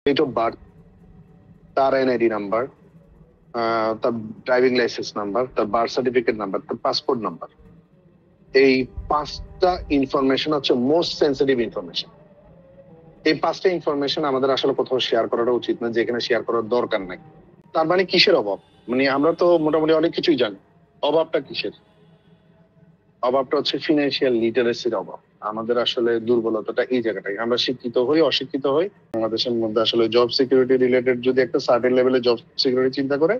Date of birth, তার NID number, তার driving licence number, তার বার্থ সার্টিফিকেট নাম্বার, তার পাসপোর্ট নাম্বার। এই পাঁচটা ইনফরমেশন হচ্ছে মোস্ট সেন্সিটিভ ইনফরমেশন। এই পাঁচটা ইনফরমেশন আমাদের আসলে কোথাও শেয়ার করাটা উচিত না, যেখানে শেয়ার করার দরকার নাই। তার মানে কিসের অভাব? মানে আমরা তো মোটামুটি অনেক কিছুই জানি। অভাবটা কিসের? অভাবটা হচ্ছে ফিনান্সিয়াল লিটারেসির অভাব। আমাদের আসলে দুর্বলতাটা এই জায়গাটাই। আমরা শিক্ষিত হই, অশিক্ষিত হই। বাংলাদেশের মধ্যে আসলে জব সিকিউরিটি রিলেটেড যদি একটা সার্টেন লেভেলে জব সিকিউরিটি চিন্তা করে,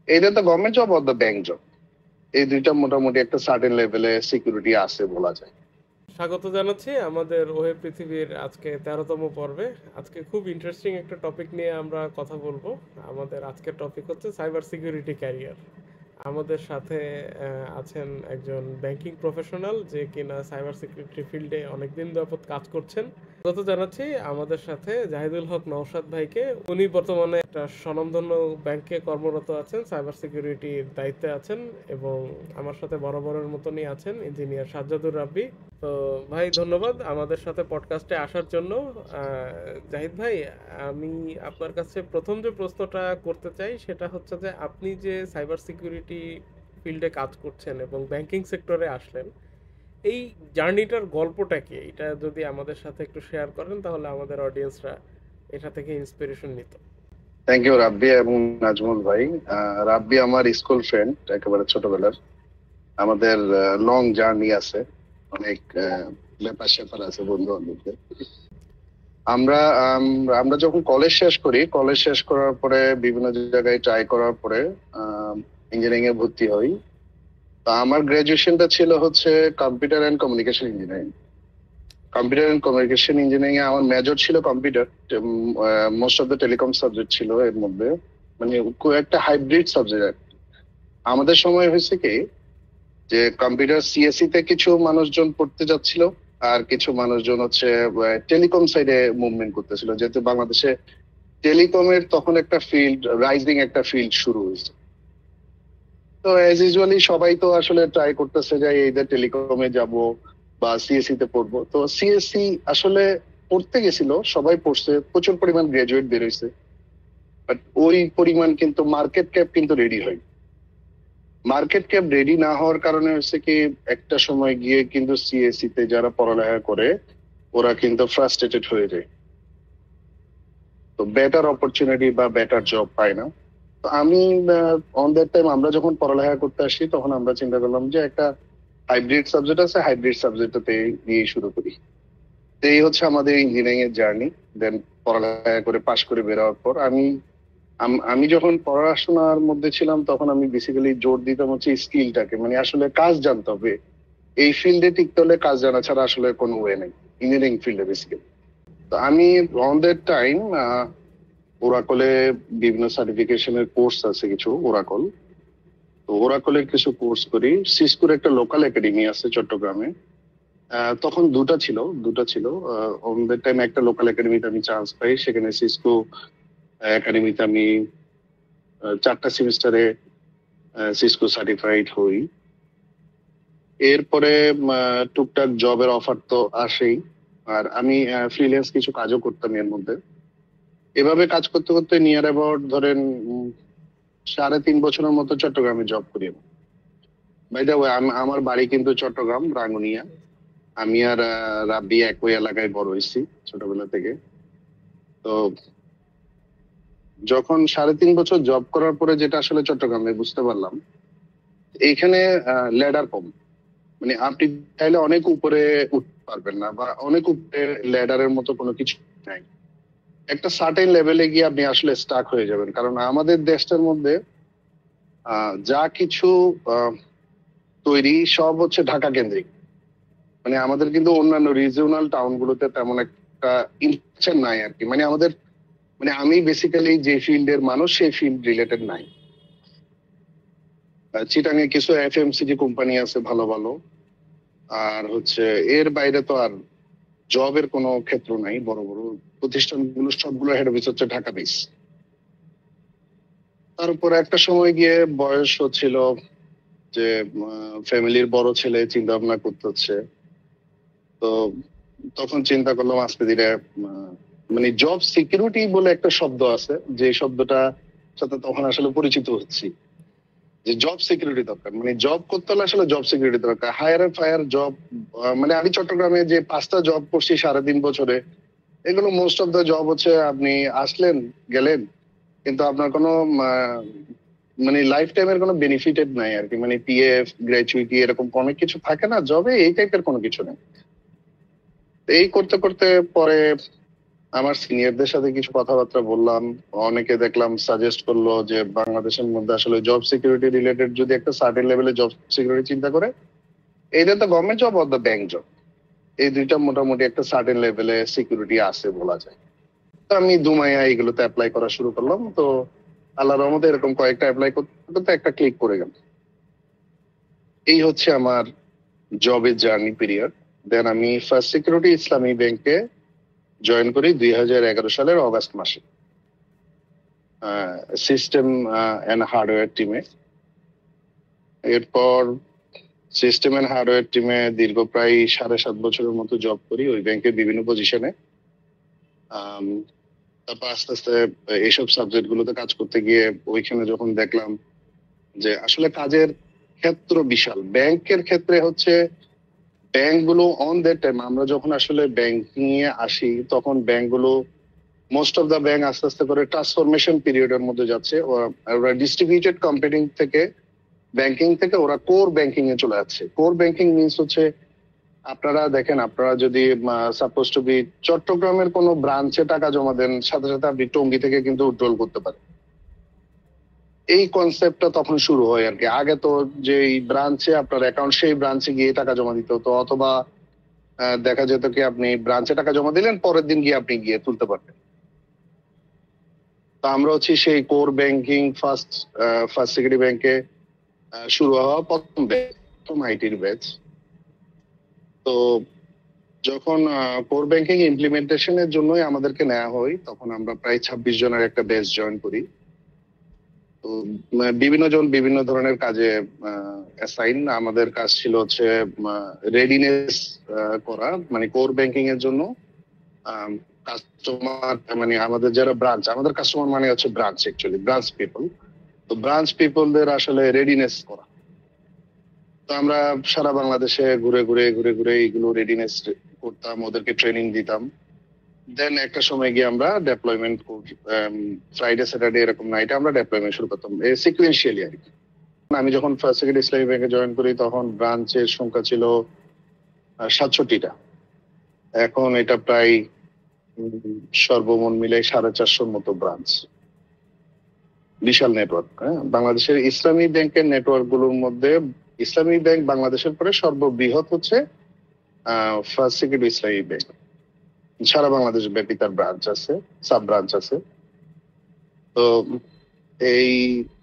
এইটা তো government job or the bank job, এই দুইটা মোটামুটি একটা সার্টেন লেভেলে সিকিউরিটি আছে বলা যায়। স্বাগত জানাচ্ছি আমাদের ওহে পৃথিবীর আজকে 13তম পর্বে। আজকে খুব ইন্টারেস্টিং একটা টপিক নিয়ে আমরা কথা বলবো। আমাদের আজকের টপিক হচ্ছে সাইবার সিকিউরিটি ক্যারিয়ার। আমাদের সাথে আছেন একজন ব্যাংকিং প্রফেশনাল যে কিনা সাইবার সিকিউরিটি ফিল্ডে অনেকদিন যাবত কাজ করছেন। স্বাগত জানাচ্ছি আমাদের সাথে জাহিদুল হক নওশাদ ভাইকে। উনি বর্তমানে একটা স্বনামধন্য ব্যাংকে কর্মরত আছেন, সাইবার সিকিউরিটির দায়িত্বে আছেন। এবং আমার সাথে বরাবরের মতনই আছেন ইঞ্জিনিয়ার সাজ্জাদুর রাব্বি। তো ভাই, ধন্যবাদ আমাদের সাথে পডকাস্টে আসার জন্য। জাহিদ ভাই, আমি আপনার কাছে প্রথম যে প্রশ্নটা করতে চাই সেটা হচ্ছে যে আপনি যে সাইবার সিকিউরিটি ফিল্ডে কাজ করছেন এবং ব্যাংকিং সেক্টরে আসলেন, এই জার্নিটার গল্পটা কি? এটা যদি আমাদের সাথে একটু শেয়ার করেন তাহলে আমাদের অডিয়েন্সরা এটা থেকে ইন্সপিরেশন নিত। থ্যাংক ইউ রাব্বি এবং নাজমুল ভাই। রাব্বি আমার স্কুল ফ্রেন্ড, একেবারে ছোটবেলার। আমাদের লং জার্নি আছে, অনেক ব্যাপার স্যাপার আছে বন্ধু বান্ধবদের। আমরা আমরা যখন কলেজ শেষ করার পরে বিভিন্ন জায়গায় ট্রাই করার পরে ইঞ্জিনিয়ারিং এ ভর্তি হই। তো আমার গ্রাজুয়েশনটা ছিল হচ্ছে computer and communication engineering. Computer and communication engineering এ আমার মেজর ছিল computer. Most of the telecom subject ছিল এর মধ্যে, মানে খুব একটা হাইব্রিড সাবজেক্ট। আমাদের সময় হয়েছে কি, যে কম্পিউটার সিএসসি তে কিছু মানুষজন পড়তে যাচ্ছিল, আর কিছু মানুষজন হচ্ছে টেলিকম সাইডে মুভমেন্ট করতেছিল, যেহেতু বাংলাদেশে টেলিকমের তখন একটা ফিল্ড, রাইজিং একটা ফিল্ড শুরু হয়েছে। তো অ্যাজ ইউজুয়ালি সবাই তো আসলে ট্রাই করতেছে যে এইদের টেলিকমে যাব বা সিএসসি তে পড়বো। তো সিএসসি আসলে পড়তে গেছিল, সবাই পড়ছে, প্রচুর পরিমাণ গ্রাজুয়েট বের হয়েছে, বাট ওই পরিমাণ কিন্তু মার্কেট ক্যাপ কিন্তু রেডি হয়। মার্কেট ক্যাপ রেডি না হওয়ার কারণে হচ্ছে কি, একটা সময় গিয়ে কিন্তু সিএসসি তে যারা পড়ালেখা করে ওরা কিন্তু ফ্রাস্ট্রেটেড হয়ে যায়। তো বেটার অপরচুনিটি বা বেটার জব পায় না। তো আমি অন দ্যাট টাইম আমরা যখন পড়ালেখা করতে আসি তখন আমরা চিন্তা করলাম যে একটা হাইব্রিড সাবজেক্ট আছে, হাইব্রিড সাবজেক্টটাতে দিয়ে শুরু করি। তো এই হচ্ছে আমাদের ইঞ্জিনিয়ারিং এর জার্নি। দেন পড়ালেখা করে পাশ করে বেরোয়ার পর আমি যখন পড়াশোনার মধ্যে ছিলাম তখন আমি বেসিক্যালি জোর দিতাম হচ্ছে স্কিলটাকে, মানে আসলে কাজ জানতে হবে। এই ফিল্ডে টিকতে হলে কাজ জানা ছাড়া আসলে কোনো ওয়ে নেই ইঞ্জিনিয়ারিং ফিল্ডে বেসিক্যালি। তো আমি অন দ্যাট টাইম ওরাকলে বিভিন্ন সার্টিফিকেশনের কোর্স আছে কিছু, ওরাকল। তো ওরাকলের কিছু কোর্স করি। সিসকোর একটা লোকাল একাডেমি আছে চট্টগ্রামে। তখন দুটা ছিল অন দ্যাট টাইম। একটা লোকাল একাডেমিতে আমি চান্স পাই, সেখানে সিসকো একাডেমিতে আমি 4টা সেমিস্টারে সিসকো সার্টিফাইড হই। এরপরে টুকটাক জবের অফার তো আসেই, আর আমি ফ্রিল্যান্স কিছু কাজও করতাম এর মধ্যে। এভাবে কাজ করতে করতে নিয়ার অ্যাবাউট ধরেন 3.5 বছরের মতো চট্টগ্রামে জব করি। বাই দ্য ওয়ে, আমার বাড়ি কিন্তু চট্টগ্রাম রাঙ্গুনিয়া। আমি আর রাব্বি একই এলাকায় বড় হয়েছি ছোটবেলা থেকে। তো যখন 3.5 বছর জব করার পরে যেটা আসলে চট্টগ্রামে বুঝতে পারলাম, এইখানে ল্যাডার কম। মানে আপনি চাইলে অনেক উপরে উঠতে পারবেন না, বা অনেক উপরে ল্যাডারের মতো কোনো কিছু নাই। একটা সার্টেন লেভেলে গিয়ে আপনি আসলে স্টাক হয়ে যাবেন, কারণ আমাদের দেশটার মধ্যে যা কিছু আহ, তৈরি সব হচ্ছে ঢাকা কেন্দ্রিক। মানে আমাদের কিন্তু অন্যান্য রিজিওনাল টাউন গুলোতে তেমন একটা ইনফ্রাস্ট্রাকচার নাই আর কি। মানে আমাদের, মানে আমি বেসিক্যালি যে ফিল্ডের মানুষ সেই ফিল্ড রিলেটেড নাই। চিটাঙে কিছু এফএমসিজি কোম্পানি আছে ভালো ভালো, আর হচ্ছে এর বাইরে তো আর জবের কোনো ক্ষেত্র নাই। বড় বড় প্রতিষ্ঠানগুলো সবগুলো হেড অফিস হচ্ছে ঢাকা বেস। তার উপর একটা সময় গিয়ে বয়স হচ্ছিল যে ফ্যামিলির বড় ছেলে, চিন্তা ভাবনা করতে হচ্ছে। তো তখন চিন্তা করলাম আস্তে ধীরে মানে জব সিকিউরিটি বলে একটা শব্দ আছে, যে শব্দটা সাথে তখন আসলে পরিচিত হচ্ছি, যে জব সিকিউরিটি দরকার, মানে জব করতে হলে আসলে জব সিকিউরিটি দরকার। হায়ার এন্ড ফায়ার জব, মানে আমি চট্টগ্রামে যে 5টা জব করছি 3.5 বছরে, এগুলো মোস্ট অফ দ্য জব হচ্ছে আপনি আসলেন গেলেন, কিন্তু আপনার কোনো মানে লাইফ টাইমের কোনো বেনিফিটেড নাই আর কি, মানে পিএফ গ্র্যাচুইটি এরকম অনেক কিছু থাকে না জবে, এই টাইপের কোনো কিছু নেই। এই করতে করতে পরে আমার সিনিয়রদের সাথে কিছু কথাবার্তা বললাম, অনেকে দেখলাম সাজেস্ট করলো যে বাংলাদেশের মধ্যে আসলে জব সিকিউরিটি রিলেটেড যদি একটা সার্টেন লেভেলে জব সিকিউরিটি চিন্তা করে, এইটা তো government job or the bank job, এই দুইটা মোটামুটি একটা সার্টেন লেভেলে সিকিউরিটি আছে বলা যায়। তো আমি দুমাইয়া এইগুলোতে অ্যাপ্লাই করা শুরু করলাম। তো আল্লাহর রহমতে এরকম কয়েকটা অ্যাপ্লাই করতে করতে একটা ক্লিক করে গেল। এই হচ্ছে আমার জবের জার্নি পিরিয়ড। দেন আমি ফার্স্ট সিকিউরিটি ইসলামী ব্যাংকে জয়েন করি 2011 সালের অগাস্ট মাসে, সিস্টেম এন্ড হার্ডওয়্যার টিমে। এরপর সিস্টেম এন্ড হার্ডওয়্যার টিমে দীর্ঘ প্রায় 7.5 বছরের মতো জব করি ওই ব্যাংকের বিভিন্ন পজিশনে। তারপর আস্তে আস্তে এইসব সাবজেক্ট গুলোতে কাজ করতে গিয়ে ওইখানে যখন দেখলাম যে আসলে কাজের ক্ষেত্র বিশাল। ব্যাংকের ক্ষেত্রে হচ্ছে ব্যাংকগুলো অন দ্যাট টাইম, আমরা যখন আসলে ব্যাংকিং এ আসি তখন ব্যাংকগুলো মোস্ট অফ দা ব্যাংক আস্তে আস্তে করে ট্রান্সফরমেশন পিরিয়ডের মধ্যে যাচ্ছে। ওরা ডিস্ট্রিবিউটেড কম্পিউটিং থেকে, ব্যাংকিং থেকে ওরা কোর ব্যাংকিং এ চলে যাচ্ছে। কোর ব্যাংকিং মিনস হচ্ছে, আপনারা দেখেন, আপনারা যদি সাপোজ টু বি চট্টগ্রামের কোনো ব্রাঞ্চে টাকা জমা দেন, সাথে সাথে আপনি টঙ্গী থেকে কিন্তু উইথড্রল করতে পারেন। এই কনসেপ্টটা তখন শুরু হয় আর কি। আগে তো যে ব্রাঞ্চে আপনার অ্যাকাউন্ট, সেই ব্রাঞ্চে গিয়ে টাকা জমা দিতে হতো, অথবা দেখা যেত কি আপনি ব্রাঞ্চে টাকা জমা দিলেন, পরের দিন গিয়ে আপনি গিয়ে তুলতে পারবেন। তো আমরা হচ্ছে সেই কোর ব্যাংকিং ফার্স্ট সিকিউরিটি ব্যাংকে শুরু হওয়া প্রথম আইটির ব্যাচ। তো যখন কোর ব্যাংকিং ইমপ্লিমেন্টেশনের জন্যই আমাদেরকে নেওয়া হয়, তখন আমরা প্রায় 26 জনের একটা ব্যাচ জয়েন করি। তো বিভিন্ন জন বিভিন্ন ধরনের কাজে অ্যাসাইন। আমাদের কাজ ছিল হচ্ছে রেডিনেস করা, মানে কোর ব্যাংকিং এর জন্য কাস্টমার, মানে আমাদের যারা ব্রাঞ্চ, আমাদের কাস্টমার মানে হচ্ছে ব্রাঞ্চ, অ্যাকচুয়ালি ব্রাঞ্চ পিপল। তো ব্রাঞ্চ পিপলদের আসলে রেডিনেস করা। তো আমরা সারা বাংলাদেশে ঘুরে ঘুরে ঘুরে ঘুরে এইগুলো রেডিনেস করতাম, ওদেরকে ট্রেনিং দিতাম। দেন একটা সময় গিয়ে আমরা ডেপ্লয়মেন্ট, ফ্রাইডে স্যাটারডে এরকম নাইটে আমরা ডেপ্লয়মেন্ট শুরু করতাম, সিকুয়েন্সিয়ালি আর কি। আমি যখন ফার্স্ট সেকেন্ড ইসলামী ব্যাংকে জয়েন করি তখন ব্রাঞ্চের সংখ্যা ছিল 67টা। এখন এটা প্রায় সর্বমোট মিলে 450-র মতো ব্রাঞ্চ, বিশাল নেটওয়ার্ক। হ্যাঁ, বাংলাদেশের ইসলামী ব্যাংকের নেটওয়ার্ক গুলোর মধ্যে ইসলামী ব্যাংক বাংলাদেশের পরে সর্ববৃহৎ হচ্ছে ফার্স্ট সেকেন্ড ইসলামী ব্যাংক। সারা বাংলাদেশ ব্যাপী তার ব্রাঞ্চ আছে, সাব ব্রাঞ্চ আছে। তো এই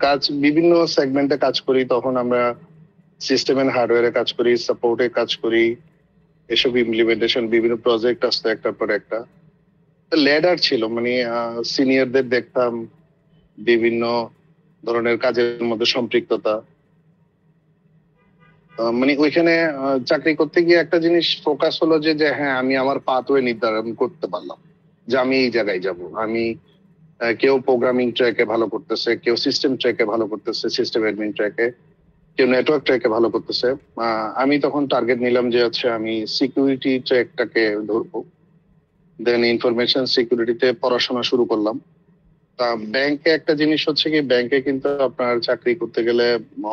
কাজ বিভিন্ন সেগমেন্টে কাজ করি। তখন আমরা সিস্টেম এন্ড হার্ডওয়্যারে কাজ করি, সাপোর্টে কাজ করি, এসব ইমপ্লিমেন্টেশন, বিভিন্ন প্রজেক্ট আসতো একটার পর একটা। ল্যাডার ছিল, মানে সিনিয়রদের দেখতাম বিভিন্ন ধরনের কাজের মধ্যে সম্পৃক্ততা। মানে ওইখানে চাকরি করতে গিয়ে একটা জিনিস ফোকাস হলো যে যে হ্যাঁ, আমি আমার পাথওয়ে নির্ধারণ করতে পারলাম যে আমি এই জায়গায় যাব। আমি কেউ প্রোগ্রামিং ট্র্যাকে ভালো করতেছে, কেউ সিস্টেম ট্র্যাকে ভালো করতেছে, সিস্টেম অ্যাডমিন ট্র্যাকে, কেউ নেটওয়ার্ক ট্র্যাকে ভালো করতেছে। আমি তখন টার্গেট নিলাম যে হচ্ছে আমি সিকিউরিটি ট্র্যাকটাকে ধরবো। দেন ইনফরমেশন সিকিউরিটিতে পড়াশোনা শুরু করলাম। তা ব্যাংকে একটা জিনিস হচ্ছে কি, ব্যাংকে কিন্তু আপনার চাকরি করতে গেলে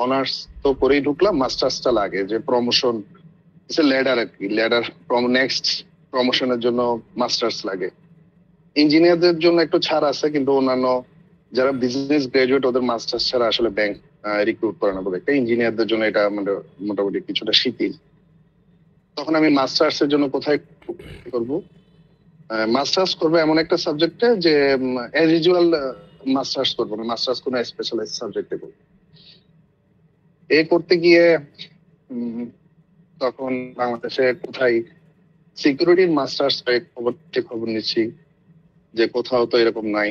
অনার্স তো করেই ঢুকলাম, মাস্টার্সটা লাগে, যে প্রমোশন ল্যাডার আর কি, ল্যাডার নেক্সট প্রমোশনের জন্য মাস্টার্স লাগে। ইঞ্জিনিয়ারদের জন্য একটু ছাড় আছে, কিন্তু অন্যান্য যারা বিজনেস গ্রাজুয়েট ওদের মাস্টার্স ছাড়া আসলে ব্যাংক রিক্রুট করে না বলে একটা। ইঞ্জিনিয়ারদের জন্য এটা মানে মোটামুটি কিছুটা শিথিল। তখন আমি মাস্টার্স এর জন্য কোথায় করবো, মাস্টার্স করবো এমন একটা সাবজেক্টে যে অ্যাজ ইউজুয়াল মাস্টার্স করবো না, মাস্টার্স কোনো স্পেশালাইজ সাবজেক্টে করবো। এ করতে গিয়ে তখন বাংলাদেশে কোথায় সিকিউরিটির মাস্টার্স খবর নিচ্ছি যে কোথাও তো এরকম নাই।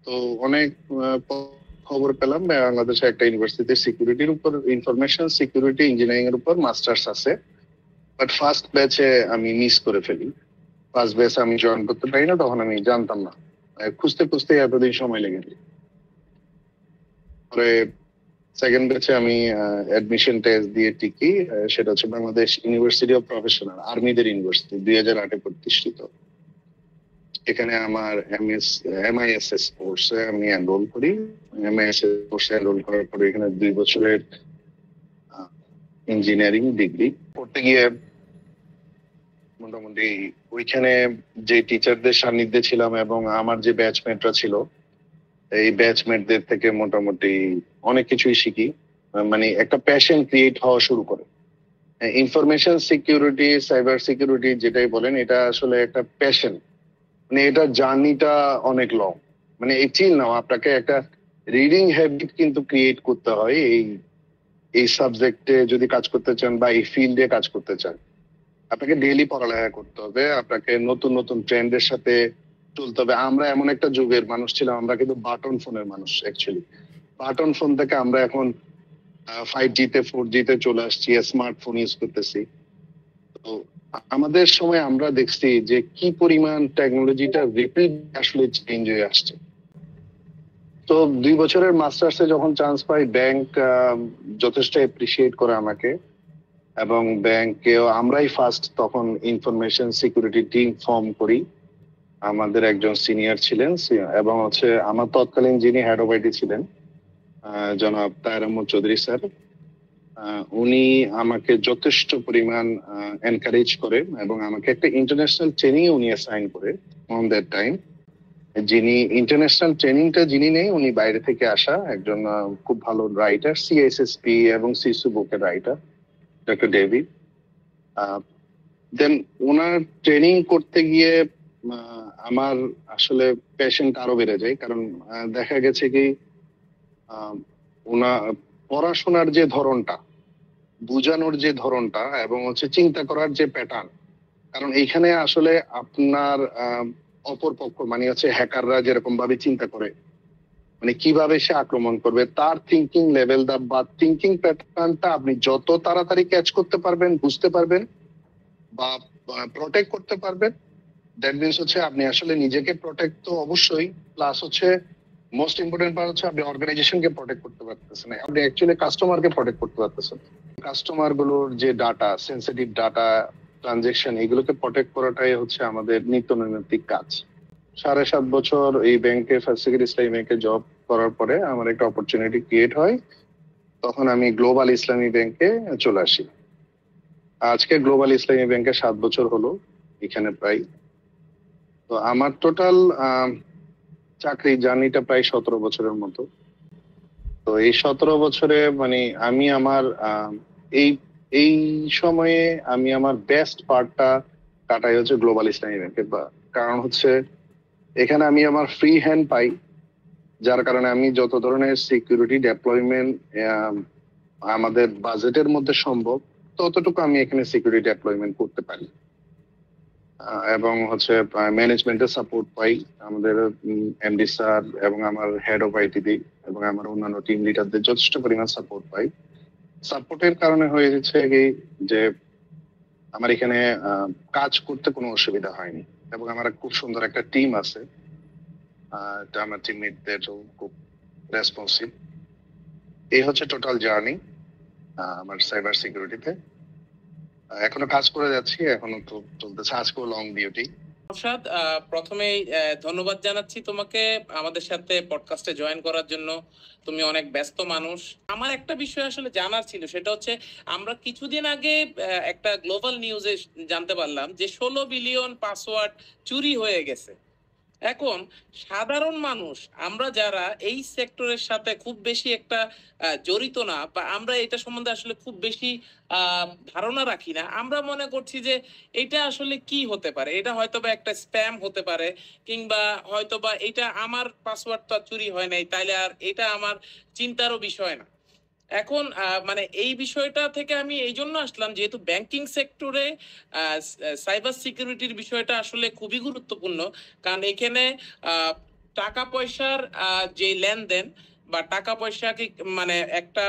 তো অনেক খবর পেলাম বাংলাদেশে একটা ইউনিভার্সিটি সিকিউরিটির উপর, ইনফরমেশন সিকিউরিটি ইঞ্জিনিয়ারিং এর উপর মাস্টার্স আছে, বাট ফার্স্ট ব্যাচে আমি মিস করে ফেলি। ফার্স্ট ব্যাচে আমি জয়েন করতে পারি না, তখন আমি জানতাম না, খুঁজতে খুঁজতে এতদিন সময় লেগে যায়। পরে সেকেন্ড ব্যাচে আমি অ্যাডমিশন টেস্ট দিয়ে টিকি, সেটা হচ্ছে বাংলাদেশ ইউনিভার্সিটি অফ প্রফেশনাল আর্মিদের ইউনিভার্সিটি, 2008-এ প্রতিষ্ঠিত। এখানে আমার MISS কোর্সে আমি এনরোল করি। MISS কোর্সে এনরোল করার পরে এখানে 2 বছরের ইঞ্জিনিয়ারিং ডিগ্রি করতে গিয়ে মোটামুটি ওইখানে যে টিচারদের সান্নিধ্যে ছিলাম এবং আমার যে ব্যাচমেটরা ছিল, এই ব্যাচমেটদের থেকে মোটামুটি অনেক কিছুই শিখি। মানে একটা প্যাশন ক্রিয়েট হওয়া শুরু করে। ইনফরমেশন সিকিউরিটি, সাইবার সিকিউরিটি যেটাই বলেন, এটা আসলে একটা প্যাশন। মানে এটা জার্নিটা অনেক লং। মানে এই নাও আপনাকে একটা রিডিং হ্যাবিট কিন্তু ক্রিয়েট করতে হয় এই সাবজেক্টে যদি কাজ করতে চান বা এই ফিল্ডে কাজ করতে চান। আপনাকে ডেইলি পড়ালেখা করতে হবে, আপনাকে নতুন নতুন ট্রেন্ডের সাথে চলতে হবে। আমরা এমন একটা যুগের মানুষ ছিলাম, আমরা কিন্তু বাটন ফোনের মানুষ। অ্যাকচুয়ালি বাটন ফোন থেকে আমরা এখন 5G-তে 4G-তে চলে আসছি, স্মার্টফোন ইউজ করতেছি। তো আমাদের সময় আমরা দেখছি যে কি পরিমাণ টেকনোলজিটা রেপিড আসলে চেঞ্জ হয়ে আসছে। তো 2 বছরের মাস্টার্সে যখন চান্স পাই, ব্যাংক যথেষ্ট অ্যাপ্রিসিয়েট করে আমাকে, এবং ব্যাংকেও আমরাই ফার্স্ট তখন ইনফরমেশন সিকিউরিটি টিম ফর্ম করি। আমাদের একজন সিনিয়র ছিলেন এবং হচ্ছে আমার তৎকালীন যিনি হেড অফ আইটি ছিলেন, জনাব তাহের আহমদ চৌধুরী স্যার, উনি আমাকে যথেষ্ট পরিমাণ এনকারেজ করে এবং আমাকে একটা ইন্টারন্যাশনাল ট্রেনিং উনি অ্যাসাইন করে অন দ্যাট টাইম। যিনি ইন্টারন্যাশনাল ট্রেনিংটা যিনি নেই, উনি বাইরে থেকে আসা একজন খুব ভালো রাইটার, CISSP এবং সিসু বুকের রাইটার, ডক্টর ডেভিড। দেন ওনার ট্রেনিং করতে গিয়ে আমার আসলে প্যাশনটা আরো বেড়ে যায়। কারণ দেখা গেছে কি ওনার পড়াশোনার যে ধরনটা, বুঝানোর যে ধরনটা এবং হচ্ছে চিন্তা করার যে প্যাটার্ন, কারণ এইখানে আসলে আপনার অপর পক্ষ মানে হচ্ছে হ্যাকাররা যেরকম ভাবে চিন্তা করে, মানে কিভাবে সে আক্রমণ করবে, তার থিঙ্কিং লেভেল বা থিঙ্কিং প্যাটার্নটা আপনি যত তাড়াতাড়ি ক্যাচ করতে পারবেন, বুঝতে পারবেন বা প্রোটেক্ট করতে পারবেন, দ্যাট মিনস হচ্ছে আপনি আসলে নিজেকে প্রোটেক্ট তো অবশ্যই, প্লাস হচ্ছে মোস্ট ইম্পর্টেন্ট পার্ট হচ্ছে আপনি অর্গানাইজেশনকে প্রোটেক্ট করতে পারতেছেন, আপনি অ্যাকচুয়ালি কাস্টমারকে প্রোটেক্ট করতে পারতেছেন। কাস্টমার গুলোর যে ডাটা, সেন্সিটিভ ডাটা, ট্রানজেকশন, এগুলোকে প্রোটেক্ট করাটাই হচ্ছে আমাদের নিত্য নৈমিত্তিক কাজ। 7.5 বছর এই ব্যাংকে, ফার্স্ট সিকিউরিটি ইসলামী ব্যাংকে জব করার পরে আমার একটা অপরচুনিটি ক্রিয়েট হয়। তখন আমি গ্লোবাল ইসলামী ব্যাংকে চলে আসি। আজকে গ্লোবাল ইসলামী ব্যাংকে 7 বছর হলো এখানে প্রায়। তো আমার টোটাল চাকরি জার্নিটা প্রায় 17 বছরের মতো। তো এই 17 বছরে মানে আমি আমার এই এই সময়ে আমি আমার বেস্ট পার্টটা কাটাই হচ্ছে গ্লোবাল ইসলামী ব্যাংকে। কারণ হচ্ছে এখানে আমি আমার ফ্রি হ্যান্ড পাই, যার কারণে আমি যত ধরনের সিকিউরিটি ডেপ্লয়মেন্ট আমাদের বাজেটের মধ্যে সম্ভব ততটুকু আমি এখানে সিকিউরিটি ডেপ্লয়মেন্ট করতে পারি। এবং হচ্ছে ম্যানেজমেন্টের সাপোর্ট পাই, আমাদের MD স্যার এবং আমার হেড অফ আইটি এবং আমার অন্যান্য টিম লিডারদের যথেষ্ট পরিমাণ সাপোর্ট পাই। সাপোর্টের কারণে হয়েছে কি যে আমার এখানে কাজ করতে কোনো অসুবিধা হয়নি এবং আমার খুব সুন্দর একটা টিম আছে। আমার টিমমেটদের খুব রেসপন্সিভ। এই হচ্ছে টোটাল জার্নি আমার সাইবার সিকিউরিটিতে। এখনো কাজ করে যাচ্ছি, এখনো তো চলতেছে, আজকেও লং ডিউটি। নওশাদ, প্রথমেই ধন্যবাদ জানাচ্ছি তোমাকে আমাদের সাথে পডকাস্টে জয়েন করার জন্য। তুমি অনেক ব্যস্ত মানুষ। আমার একটা বিষয় আসলে জানার ছিল, সেটা হচ্ছে আমরা কিছুদিন আগে একটা গ্লোবাল নিউজে জানতে পারলাম যে 16 বিলিয়ন পাসওয়ার্ড চুরি হয়ে গেছে। এখন সাধারণ মানুষ, আমরা যারা এই সেক্টরের সাথে খুব বেশি একটা জড়িত না, বা আমরা এটা সম্বন্ধে আসলে খুব বেশি ধারণা রাখি না, আমরা মনে করছি যে এটা আসলে কি হতে পারে, এটা হয়তোবা একটা স্প্যাম হতে পারে, কিংবা হয়তোবা এটা আমার পাসওয়ার্ড তো চুরি হয় নাই, তাইলে আর এটা আমার চিন্তারও বিষয় না। এখন মানে এই বিষয়টা থেকে আমি এই জন্য আসলাম, যেহেতু ব্যাংকিং সেক্টরে সাইবার সিকিউরিটির বিষয়টা আসলে খুবই গুরুত্বপূর্ণ। কারণ এখানে টাকা পয়সার যে লেনদেন, বা টাকা পয়সা কি মানে একটা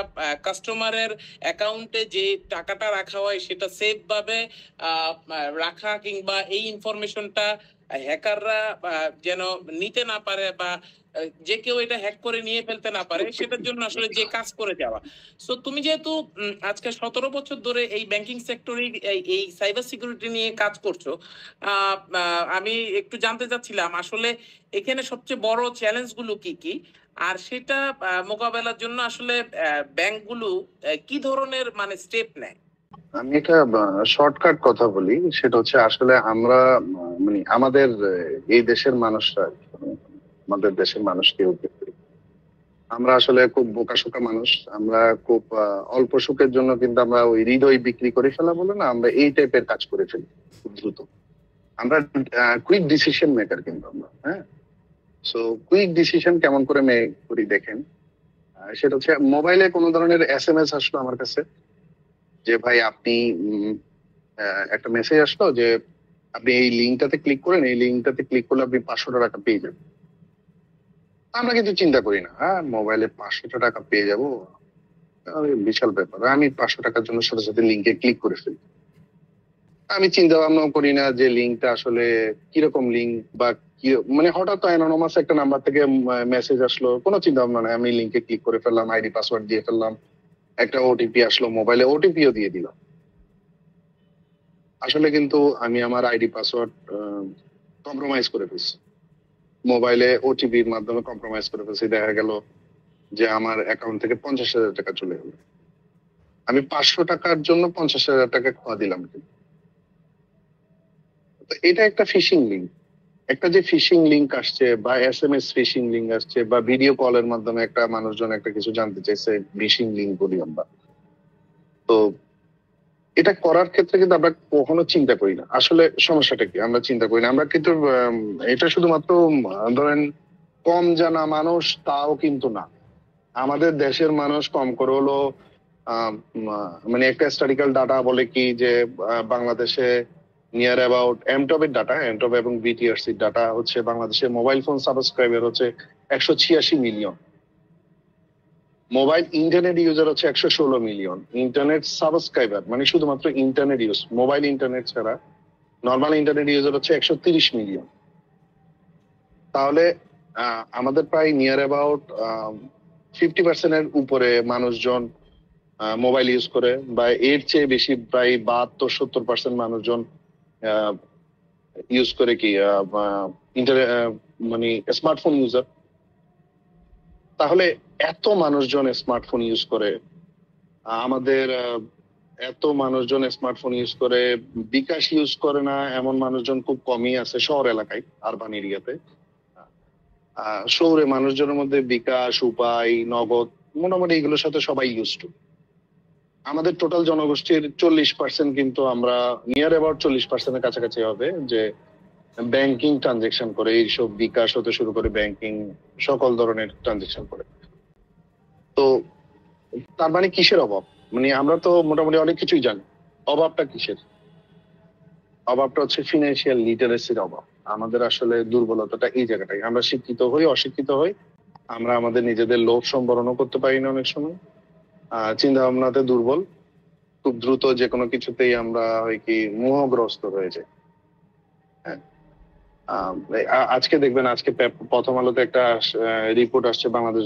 কাস্টমারের অ্যাকাউন্টে যে টাকাটা রাখা হয় সেটা সেফ ভাবে রাখা, কিংবা এই ইনফরমেশনটা হ্যাকাররা যেন নিতে না পারে, বা যে কেউ এটা হ্যাক করে নিয়ে ফেলতে না পারে, সেটার জন্য আসলে যে কাজ করে যাওয়া। সো তুমি যেহেতু আজকে 17 বছর ধরে এই ব্যাংকিং সেক্টরে এই সাইবার সিকিউরিটি নিয়ে কাজ করছো, আমি একটু জানতে চাচ্ছিলাম আসলে এখানে সবচেয়ে বড় চ্যালেঞ্জ গুলো কি কি, আর সেটা মোকাবেলার জন্য আসলে ব্যাংকগুলো কি ধরনের মানে স্টেপ নেয়? আমি একটা শর্টকাট কথা বলি, সেটা হচ্ছে আসলে আমরা মানে আমাদের এই দেশের মানুষরা, আমাদের দেশের মানুষকে উদ্বেগ করি। আমরা আসলে খুব বোকাশোকা মানুষ। আমরা খুব অল্প সুখের জন্য কিন্তু আমরা ওই হৃদয় বিক্রি করে ফেলা বলে না, আমরা এই টাইপের কাজ করে ফেলি খুব দ্রুত। আমরা কুইক ডিসিশন মেকার কিন্তু আমরা, হ্যাঁ। সো কুইক ডিসিশন কেমন করে করি দেখেন, সেটা হচ্ছে মোবাইলে কোনো ধরনের SMS আসলো আমার কাছে যে ভাই আপনি একটা মেসেজ আসলো যে আপনি এই লিঙ্কটাতে ক্লিক করেন, এই লিঙ্কটাতে ক্লিক করলে আপনি 500 টাকা পেয়ে যাবেন। আমরা কিন্তু চিন্তা করি না, হ্যাঁ মোবাইলে 500 টাকা পেয়ে যাবো, বিশাল ব্যাপার। আমি 500 টাকার জন্য সাথে সাথে লিঙ্কে ক্লিক করে ফেলি। আমি চিন্তা ভাবনাও করি না যে লিঙ্কটা আসলে কিরকম লিঙ্ক, বা কি মানে হঠাৎ অ্যানোনিমাস একটা নাম্বার থেকে মেসেজ আসলো, কোনো চিন্তা ভাবনা নাই, আমি লিঙ্কে ক্লিক করে ফেললাম, আইডি পাসওয়ার্ড দিয়ে ফেললাম, একটা ওটিপি আসলো, মোবাইলে ওটিপিও দিয়ে দিলাম। আসলে কিন্তু আমি আমার আইডি পাসওয়ার্ড কম্প্রোমাইজ করে ফেলছি, মোবাইলে ওটিপির মাধ্যমে কম্প্রোমাইজ করে ফেলছি। দেখা গেল যে আমার অ্যাকাউন্ট থেকে 50,000 টাকা চলে গেল। আমি 500 টাকার জন্য 50,000 টাকা খোয়া দিলাম। তো এটা একটা ফিশিং লিঙ্ক। একটা যে ফিশিং লিঙ্ক আসছে, বা SMS ফিশিং লিঙ্ক আসছে, বা ভিডিও কলের মাধ্যমে একটা মানুষজন একটা কিছু জানতে চাইছে, ফিশিং লিঙ্ক বলি আমরা। তো এটা করার ক্ষেত্রে কিন্তু আমরা কখনো চিন্তা করি না আসলে সমস্যাটা কি, আমরা চিন্তা করি না। আমরা কিন্তু এটা শুধুমাত্র ধরেন কম জানা মানুষ তাও কিন্তু না, আমাদের দেশের মানুষ কম করে হলো মানে একটা স্ট্যাটিক্যাল ডাটা বলে কি যে বাংলাদেশে নিয়ার অ্যাবাউট এমটবের ডাটা, এমটব এবং BTRC ডাটা হচ্ছে বাংলাদেশে মোবাইল ফোন সাবস্ক্রাইবার হচ্ছে 186 মিলিয়ন, মোবাইল ইন্টারনেট ইউজার হচ্ছে 116 মিলিয়ন, ইন্টারনেট সাবস্ক্রাইবার মানে শুধুমাত্র ইন্টারনেট ইউজ, মোবাইল ইন্টারনেট ছাড়া নর্মাল ইন্টারনেট ইউজার হচ্ছে 130 মিলিয়ন। তাহলে আমাদের প্রায় নিয়ার অ্যাবাউট 50% উপরে মানুষজন মোবাইল ইউজ করে, বা এর চেয়ে বেশি প্রায় 72-70% মানুষজন ইউজ করে কি মানে স্মার্টফোন ইউজার। তাহলে এত মানুষজন স্মার্টফোন ইউজ করে, আমাদের এত মানুষজন স্মার্টফোন ইউজ করে, বিকাশ ইউজ করে না এমন মানুষজন খুব কমই আছে শহর এলাকায়, আরবান এরিয়াতে। শহরে মানুষজনের মধ্যে বিকাশ, উপায়, নগদ মোটামুটি এগুলোর সাথে সবাই ইউজ টু। আমাদের টোটাল জনগোষ্ঠীর 40% কিন্তু আমরা নিয়ার অ্যাবাউট 40% কাছাকাছি হবে যে ব্যাংকিং ট্রানজেকশন করে, এইসব বিকাশ হতে শুরু করে ব্যাংকিং সকল ধরনের ট্রানজেকশন করে। তো তার মানে কিসের অভাব? মানে আমরা তো মোটামুটি অনেক কিছুই জানি, অভাবটা কিসের? অভাবটা হচ্ছে ফিনান্সিয়াল লিটারেসির অভাব। আমাদের আসলে দুর্বলতাটা এই জায়গাটাই, আমরা শিক্ষিত হই, অশিক্ষিত হই, আমরা আমাদের নিজেদের লোভ সম্বরণও করতে পারি না অনেক সময়, চিন্তা ভাবনাতে দুর্বল, খুব দ্রুত যে কোনো কিছুতেই আমরা হয় কি মোহগ্রস্ত হয়ে যাই। হ্যাঁ, আজকে দেখবেন, আজকে প্রথম আলোতে একটা রিপোর্ট আসছে, বাংলাদেশ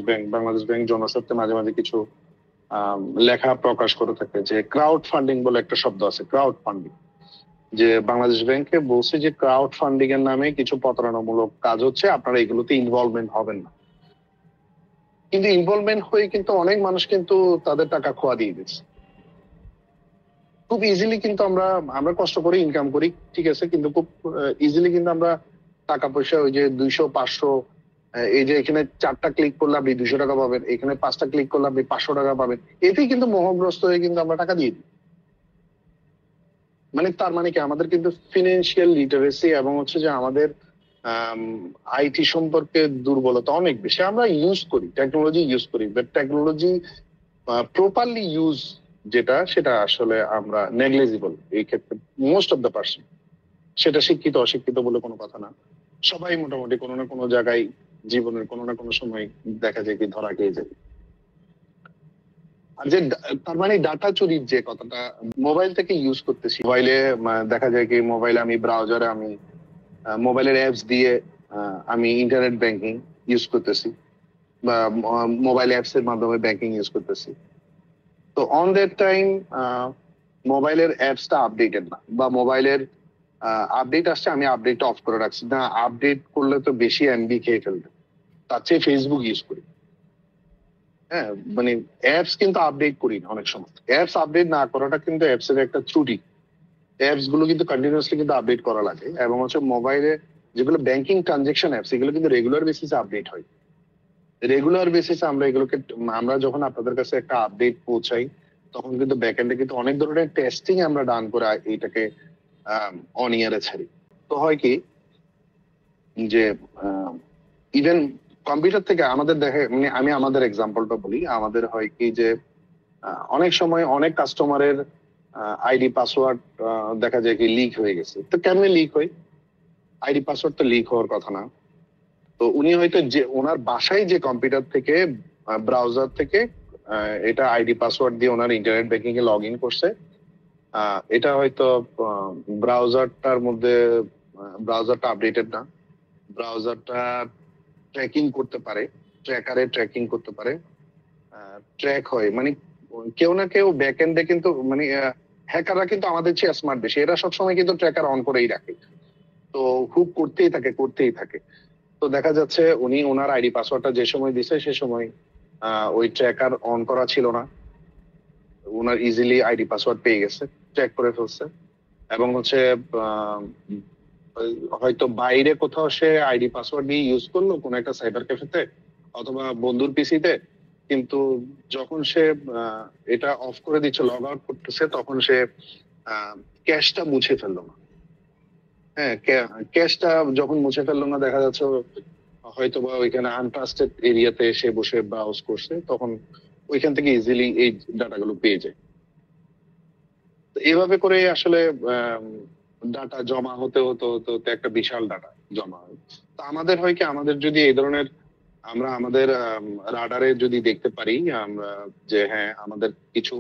ব্যাংক জনস্বার্থে মাঝে মাঝে কিছু লেখা প্রকাশ করে থাকে যে ক্রাউড ফান্ডিং বলে একটা শব্দ আছে, ক্রাউড ফান্ডিং, যে বাংলাদেশ ব্যাংকে বলছে যে ক্রাউড ফান্ডিং এর নামে কিছু প্রতারণামূলক কাজ হচ্ছে, আপনারা এগুলোতে ইনভলভমেন্ট হবেন না। কিন্তু ইনভলভমেন্ট হয়ে কিন্তু অনেক মানুষ কিন্তু তাদের টাকা খোয়া দিয়ে দিচ্ছে খুব ইজিলি। কিন্তু আমরা কষ্ট করে ইনকাম করি, ঠিক আছে, কিন্তু খুব ইজিলি কিন্তু আমরা টাকা পয়সা ওই যে 200-500, এই যে এখানে 4টা ক্লিক করলে আপনি 200 টাকা পাবেন, এখানে 5টা ক্লিক করলে আপনি 500 টাকা পাবেন, এতেই কিন্তু মোহগ্রস্ত হয়ে কিন্তু আমরা টাকা দিয়ে দিই। মানে তার মানে কি, আমাদের কিন্তু ফিনান্সিয়াল লিটারেসি এবং হচ্ছে যে আমাদের আইটি সম্পর্কে দুর্বলতা অনেক বেশি। আমরা ইউজ করি, টেকনোলজি ইউজ করি, বাট টেকনোলজি প্রপারলি ইউজ যেটা, সেটা আসলে আমরা নেগলিজিবল এই ক্ষেত্রে মোস্ট অফ দ্য পার্সন। সেটা শিক্ষিত অশিক্ষিত বলে কোনো কথা না, সবাই মোটামুটি কোনো না কোনো জায়গায় জীবনের কোনো না কোনো সময় দেখা যায় কি ধরা খেয়ে যায়। আর যে তার মানে ডাটা চুরির যে কথাটা, মোবাইল থেকে ইউজ করতেছি, মোবাইলে দেখা যায় কি মোবাইলে আমি ব্রাউজারে আমি মোবাইলের অ্যাপস দিয়ে আমি ইন্টারনেট ব্যাংকিং ইউজ করতেছি বা মোবাইল অ্যাপস এর মাধ্যমে ব্যাংকিং ইউজ করতেছি। তো অন দ্যাট টাইম মোবাইলের অ্যাপসটা আপডেটেড না, বা মোবাইলের আপডেট আসছে, আমি আপডেটটা অফ করে রাখছি না, আপডেট করলে তো বেশি এমবি খেয়ে ফেলবে, তার চেয়ে ফেসবুক ইউজ করি। হ্যাঁ, মানে অ্যাপস কিন্তু আপডেট করি না অনেক সময়। অ্যাপস আপডেট না করাটা কিন্তু অ্যাপস এর একটা ত্রুটি। অ্যাপস গুলো কিন্তু কন্টিনিউয়াসলি কিন্তু আপডেট করা লাগে, এবং হচ্ছে মোবাইলে যেগুলো ব্যাংকিং ট্রানজেকশন অ্যাপস এগুলো কিন্তু রেগুলার বেসিসে আপডেট হয়। রেগুলার বেসিসে আমরা এগুলোকে, আমরা যখন আপনাদের কাছে একটা আপডেট পৌঁছাই তখন কিন্তু ব্যাকএন্ডে কিন্তু অনেক ধরনের টেস্টিং আমরা ডান করে এইটাকে অন ইয়ারে ছাড়ি। তো হয় কি যে ইভেন কম্পিউটার থেকে আমাদের দেখে, মানে আমি আমাদের এক্সাম্পলটা বলি, আমাদের হয় কি যে অনেক সময় অনেক কাস্টমারের আইডি পাসওয়ার্ড দেখা যায় কি লিক হয়ে গেছে। তো কেমনে লিক হয়? আইডি পাসওয়ার্ড তো লিক হওয়ার কথা না। তো উনি হয়তো যে ওনার বাসায় যে কম্পিউটার থেকে ব্রাউজার থেকে এটা আইডি পাসওয়ার্ড দিয়ে ওনার ইন্টারনেট ব্যাংকিং এ লগ ইন করছে। এটা হয়তো ব্রাউজারটার মধ্যে, ব্রাউজারটা আপডেটেড না, ব্রাউজারটা ট্র্যাকিং করতে পারে, ট্র্যাকারে ট্র্যাকিং করতে পারে, ট্র্যাক হয়, মানে কেউ না কেউ ব্যাকএন্ডে কিন্তু, মানে হ্যাকাররা কিন্তু আমাদের চেয়ে স্মার্ট বেশি, এরা সবসময় কিন্তু ট্র্যাকার অন করেই রাখে। তো হুক করতেই থাকে করতেই থাকে। তো দেখা যাচ্ছে উনি ওনার আইডি পাসওয়ার্ডটা যে সময় দিছে সে সময় ওই ট্র্যাকার অন করা ছিল না, ওনার ইজিলি আইডি পাসওয়ার্ড পেয়ে গেছে, ট্র্যাক করে ফেলছে। এবং হচ্ছে আহ, হয়তো বাইরে কোথাও সে আইডি পাসওয়ার্ড দিয়ে ইউজ করলো কোনো একটা সাইবার ক্যাফেতে অথবা বন্ধুর পিসিতে, কিন্তু যখন সে এটা অফ করে দিচ্ছে, লগ আউট করতেছে, তখন সে ক্যাশটা মুছে ফেললো না। হ্যাঁ, ক্যাশটা যখন মুছে ফেললো না, দেখা যাচ্ছে হয়তো বা ওইখানে আনট্রাস্টেড এরিয়াতে সে বসে ব্রাউজ করছে, তখন ওইখান থেকে ইজিলি এই ডাটাগুলো পেয়ে যায়। তো এইভাবে করে আসলে ডাটা জমা হতে হতে হতে হতে একটা বিশাল ডাটা জমা হয়। তো আমাদের হয় কি, আমাদের যদি এই ধরনের, আমরা আমাদের রাডারে যদি দেখতে পারি আমরা যে হ্যাঁ আমাদের কিছু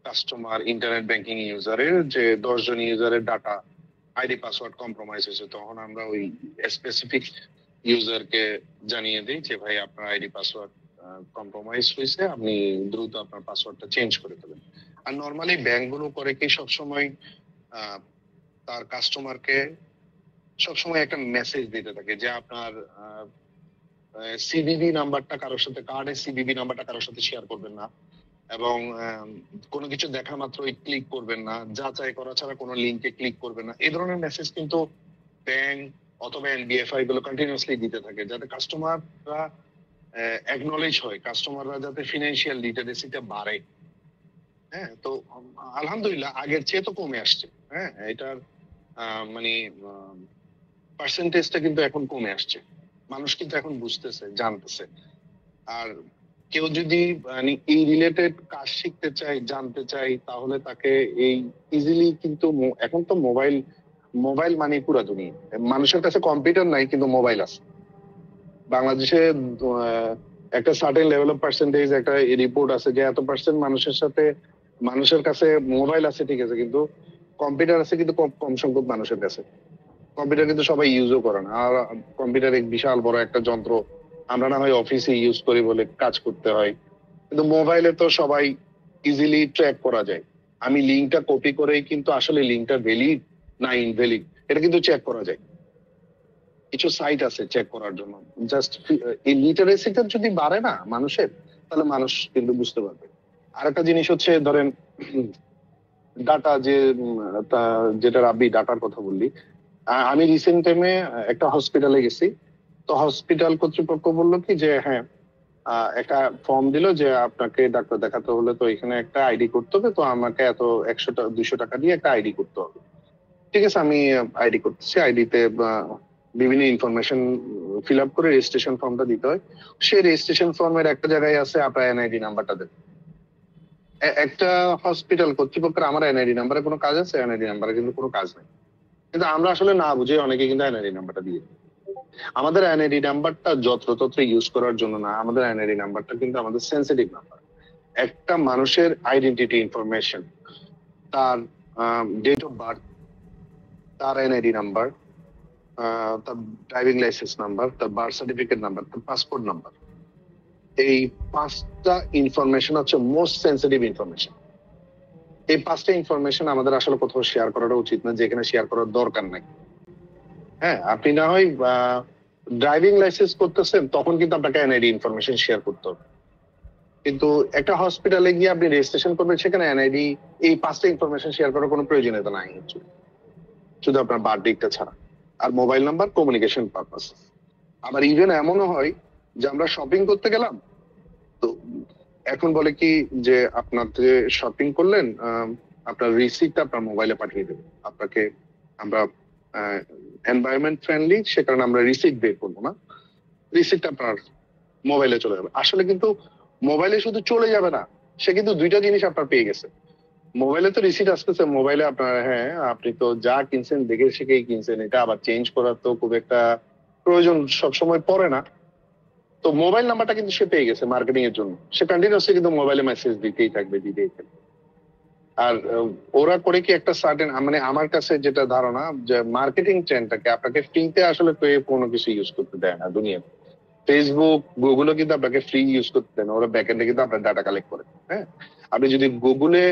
কাস্টমার ইন্টারনেট ব্যাংকিং ইউজারের যে 10 জন ইউজারের ডাটা আইডি পাসওয়ার্ড কম্প্রোমাইজ হয়েছে, তখন আমরা ওই স্পেসিফিক ইউজারকে জানিয়ে দিই যে ভাই আপনার আইডি পাসওয়ার্ড কম্প্রোমাইজ হয়েছে, আপনি দ্রুত আপনার পাসওয়ার্ডটা চেঞ্জ করে দেবেন। আর নর্মালি ব্যাংকগুলো করে কি সবসময় আহ, তার কাস্টমারকে সবসময় একটা মেসেজ দিতে থাকে যে আপনার সিভিভি নাম্বারটা কারোর সাথে, কার্ডের সিভিভি নাম্বারটা কারোর সাথে শেয়ার করবেন না, এবং কোনো কিছু দেখা মাত্রই ক্লিক করবেন না, যাচাই করা ছাড়া কোনো লিঙ্কে ক্লিক করবেন না। এই ধরনের মেসেজ কিন্তু ব্যাংক অথবা এনবিএফআই গুলো কন্টিনিউয়াসলি দিতে থাকে, যাতে কাস্টমাররা অ্যাকনলেজ হয়, কাস্টমাররা যাতে ফিনান্সিয়াল লিটারেসিটা বাড়ে। হ্যাঁ, তো আলহামদুলিল্লাহ আগের চেয়ে তো কমে আসছে। হ্যাঁ, এটার মানে পার্সেন্টেজটা কিন্তু এখন কমে আসছে, মানুষ কিন্তু এখন বুঝতেছে, জানতেছে। আর কেউ যদি মানে এই রিলেটেড কাজ শিখতে চাই, জানতে চাই, তাহলে তাকে এই ইজিলি কিন্তু এখন তো মোবাইল, মোবাইল মানে পুরা দুনিয়া। মানুষের কাছে কম্পিউটার নাই কিন্তু মোবাইল আছে। বাংলাদেশে একটা সার্টেন লেভেল অফ পার্সেন্টেজ, একটা রিপোর্ট আছে যে এত পার্সেন্ট মানুষের সাথে, মানুষের কাছে মোবাইল আছে ঠিক আছে, কিন্তু কম্পিউটার আছে কিন্তু কম কম সংখ্যক মানুষের কাছে। কম্পিউটার কিন্তু সবাই ইউজও করে না। আর কম্পিউটার এক বিশাল বড় একটা যন্ত্র, আমরা না হয় অফিসে ইউজ করি বলে কাজ করতে হয়, কিন্তু মোবাইলে তো সবাই ইজিলি ট্র্যাক করা যায়। আমি লিঙ্কটা কপি করেই কিন্তু আসলে লিঙ্কটা ভ্যালিড না ইনভ্যালিড এটা কিন্তু চেক করা যায়। কিছু সাইট আছে চেক করার জন্য। জাস্ট এই লিটারেসিটা যদি বাড়ে না মানুষের, তাহলে মানুষ কিন্তু বুঝতে পারবে। আরেকটা জিনিস হচ্ছে ধরেন ডাটা যে যেটা রাব্বি ডাটার কথা বললি, আমি রিসেন্ট টাইমে একটা হসপিটালে গেছি। তো হসপিটাল কর্তৃপক্ষ বললো কি যে হ্যাঁ একটা ফর্ম দিল যে আপনাকে ডাক্তার দেখাতে হলে তো এখানে একটা আইডি করতে হবে, তো আমাকে এত 100-200 টাকা দিয়ে একটা আইডি করতে হবে। ঠিক আছে, আমি আইডি করতেছি। আইডিতে বিভিন্ন ইনফরমেশন ফিল আপ করে রেজিস্ট্রেশন ফর্মটা দিতে হয়। সেই রেজিস্ট্রেশন ফর্মের একটা জায়গায় আছে আপনার এনআইডি নাম্বারটা দেন। একটা হসপিটাল কর্তৃপক্ষের আমার এনআইডি নাম্বারে কোনো কাজ আছে? এনআইডি নাম্বারে কিন্তু কোনো কাজ নেই। কিন্তু আমরা আসলে না বুঝে অনেকে কিন্তু এনআইডি নাম্বারটা দিয়ে দিই। আমাদের এনআইডি নাম্বারটা যত্রতত্র ইউজ করার জন্য না, আমাদের এনআইডি নাম্বারটা কিন্তু আমাদের সেন্সিটিভ নাম্বার। একটা মানুষের আইডেন্টিটি ইনফরমেশন, তার ডেট অফ বার্থ, তার এনআইডি নাম্বার, তার ড্রাইভিং লাইসেন্স নাম্বার, তার বার্থ সার্টিফিকেট নাম্বার, তার পাসপোর্ট নাম্বার, এই 5টা ইনফরমেশন হচ্ছে মোস্ট সেন্সিটিভ ইনফরমেশন। এই 5টা ইনফরমেশন আমাদের আসলে কোথাও শেয়ার করাটা উচিত না, যেখানে শেয়ার করার দরকার নাই। হ্যাঁ, আপনি না হয় ড্রাইভিং লাইসেন্স করতেছেন, তখন কিন্তু আপনাকে এনআইডি ইনফরমেশন শেয়ার করতে হবে। কিন্তু একটা হসপিটালে গিয়ে আপনি রেজিস্ট্রেশন করবেন, সেখানে এনআইডি এই 5টা ইনফরমেশন শেয়ার করার কোনো প্রয়োজনীয়তা নাই, শুধু আপনার বার্থডেটা ছাড়া, আর মোবাইল নাম্বার কমিউনিকেশন পারপাস। আবার ইভেন এমনও হয় যে আমরা শপিং করতে গেলাম, তো এখন বলে কি যে আপনার যে শপিং করলেন, আপনার রিসিপ্ট আপনার মোবাইলে পাঠিয়ে দেবে আপনাকে। আমরা এনভায়রনমেন্ট ফ্রেন্ডলি, সে কারণে আমরা রিসিপ্ট বের করবো না, রিসিপ্ট আপনার মোবাইলে চলে যাবে। আসলে কিন্তু মোবাইলে শুধু চলে যাবে না, সে কিন্তু 2টা জিনিস আপনার পেয়ে গেছে। মোবাইলে তো রিসিট আসতেছে, মোবাইলে আপনার, হ্যাঁ আপনি তো যা কিনছেন দেখে শিখেই কিনছেন, এটা আবার চেঞ্জ করার তো খুব একটা প্রয়োজন সবসময় পড়ে না। তো মোবাইল নাম্বারটা কিন্তু সে পেয়ে গেছে মার্কেটিং এর জন্য, সে কন্টিনিউসলি কিন্তু মোবাইলে মেসেজ দিতেই থাকবে। আর ওরা করে কি একটা সার্টেন, মানে আমার কাছে যেটা ধারণা যে মার্কেটিং ট্রেন্ডটাকে আপনাকে ফ্রিতে আসলে কোনো কিছু ইউজ করতে দেয় না দুনিয়াতে। ফেসবুক, গুগলও কিন্তু আপনাকে ফ্রি ইউজ করতে দেয় না, ওরা ব্যাকএন্ডে কিন্তু আপনার ডাটা কালেক্ট করে। হ্যাঁ, আপনি যদি গুগলে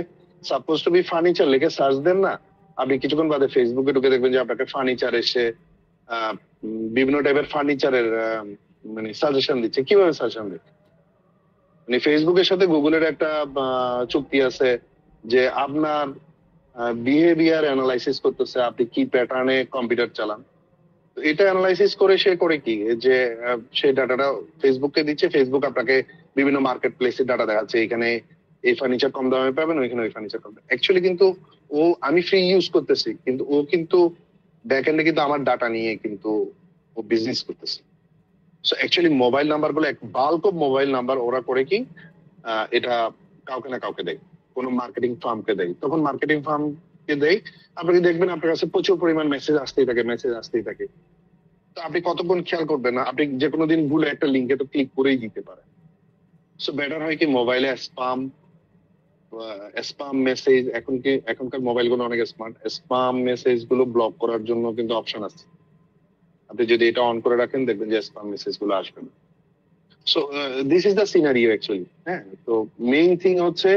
সাপোজ টু বি ফার্নিচার লিখে সার্চ দেন না, আপনি কিছুক্ষণ বাদে ফেসবুকে ঢুকে দেখবেন যে আপনাকে ফার্নিচার এসে বিভিন্ন টাইপের ফার্নিচারের মানে সাজেশন দিচ্ছে। কিভাবে সাজেশন দিচ্ছে? মানে ফেসবুকের সাথে গুগলের একটা চুক্তি আছে যে আপনার বিহেভিয়ার অ্যানালাইসিস করতেছে, আপনি কি প্যাটার্নে কম্পিউটার চালান। এটা অ্যানালাইসিস করে সে করে কি যে সেই ডাটাটা ফেসবুককে দিচ্ছে, ফেসবুক আপনাকে বিভিন্ন মার্কেট প্লেসের ডাটা দেখাচ্ছে, এখানে এই ফার্নিচার কম দামে পাবেন, ওইখানে ওই ফার্নিচার কম দামে। অ্যাকচুয়ালি কিন্তু ও, আমি ফ্রি ইউজ করতেছি, কিন্তু ও কিন্তু ব্যাকএন্ডে কিন্তু আমার ডাটা নিয়ে কিন্তু ও বিজনেস করতেছে। সো অ্যাকচুয়ালি মোবাইল নাম্বার গুলো, এক বাল্ক অফ মোবাইল নাম্বার ওরা করে কি এটা কাউকে না কাউকে দেয়, কোনো মার্কেটিং ফার্মকে দেয়। তখন মার্কেটিং ফার্মকে দেয়, আপনি দেখবেন আপনার কাছে প্রচুর পরিমাণ মেসেজ আসতেই থাকে। তো আপনি কতক্ষণ খেয়াল করবেন না, আপনি যে কোনো দিন ভুলে একটা লিঙ্কে তো ক্লিক করেই দিতে পারেন। সো বেটার হয় কি মোবাইলে স্পাম মেসেজ, এখনকার মোবাইল গুলো অনেক স্মার্ট, স্পাম মেসেজ গুলো ব্লক করার জন্য কিন্তু অপশন আছে। আপনি যদি এটা অন করে রাখেন, দেখবেন যে স্পাম মেসেজ গুলো আসবে না। So this is the scenario actually. হ্যাঁ, তো মেইন থিং হচ্ছে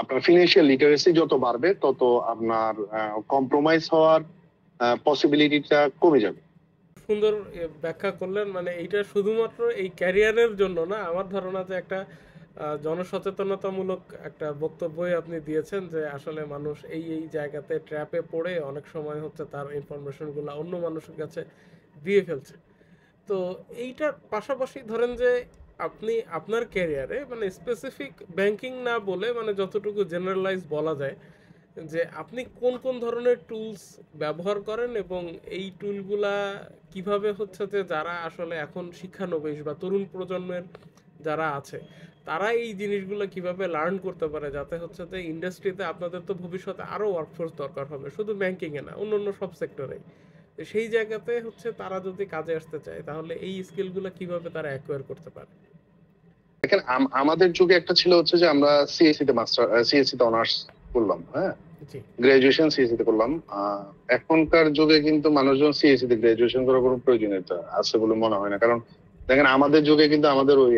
আপনার ফিনান্সিয়াল লিটারেসি যত বাড়বে, তত আপনার কম্প্রোমাইজ হওয়ার পসিবিলিটিটা কমে যাবে। সুন্দর ব্যাখ্যা করলেন। মানে এইটা শুধুমাত্র এই ক্যারিয়ারের জন্য না, আমার ধারণা যে একটা জনসচেতনতামূলক একটা বক্তব্যই আপনি দিয়েছেন, যে আসলে মানুষ এই এই জায়গাতে ট্র্যাপে পড়ে অনেক সময় হচ্ছে তার ইনফরমেশনগুলো অন্য মানুষের কাছে দিয়ে ফেলছে। তো এইটার পাশাপাশি ধরেন যে আপনি আপনার ক্যারিয়ারে মানে স্পেসিফিক ব্যাংকিং না বলে, মানে যতটুকু জেনারেলাইজ বলা যায়, যে আপনি কোন কোন ধরনের টুলস ব্যবহার করেন, এবং এই টুলগুলা কিভাবে হচ্ছে যে যারা আসলে এখন শিক্ষানবিশ বা তরুণ প্রজন্মের যারা আছে, তারা এই জিনিসগুলো কিভাবে লার্ন করতে পারে, যাতে হচ্ছে যে ইন্ডাস্ট্রিতে আপনাদের তো ভবিষ্যতে আরও ওয়ার্কফোর্স দরকার হবে, শুধু ব্যাংকিংয়ে না, অন্য অন্য সব সেক্টরেই। তো সেই জায়গাতে হচ্ছে তারা যদি কাজে আসতে চায়, তাহলে এই স্কিলগুলো কিভাবে তারা অ্যাকোয়ার করতে পারে? দেখেন, আমাদের যুগে একটা ছিল হচ্ছে যে আমরা সিএসসি তে অনার্স করলাম। হ্যাঁ, জি, গ্রাজুয়েশন সিএসসি তে করলাম। এখনকার যুগে কিন্তু মানুষজন সিএসসি তে গ্রাজুয়েশন করার কোনো প্রয়োজনীয়তা আছে বলে মনে হয় না। কারণ দেখেন, আমাদের যুগে কিন্তু আমাদের ওই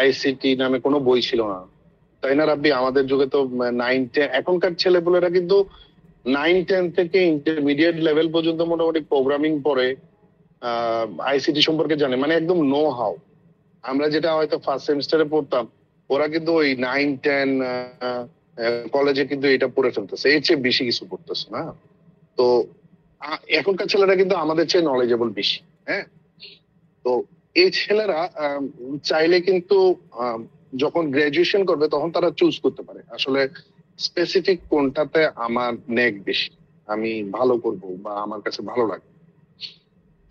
আইসিটি নামে কোনো বই ছিল না, তাই না রাব্বি? আমাদের যুগে তো 9-10, এখনকার ছেলেপুলেরা কিন্তু 9-10 থেকে ইন্টারমিডিয়েট লেভেল পর্যন্ত মোটামুটি প্রোগ্রামিং পড়ে, আইসিটি সম্পর্কে জানে, মানে একদম নো হাউ। আমরা যেটা হয়তো ফার্স্ট সেমিস্টারে পড়তাম, ওরা কিন্তু ওই 9-10 কলেজে কিন্তু এটা পড়ে ফেলতেছে, এর চেয়ে বেশি কিছু পড়তেছে না। তো এখনকার ছেলেরা কিন্তু আমাদের চেয়ে নলেজেবল বেশি। হ্যাঁ, তো এই ছেলেরা চাইলে কিন্তু যখন গ্রাজুয়েশন করবে, তখন তারা চুজ করতে পারে আসলে স্পেসিফিক কোনটাতে আমার নেক বেশি, আমি ভালো করব বা আমার কাছে ভালো লাগে।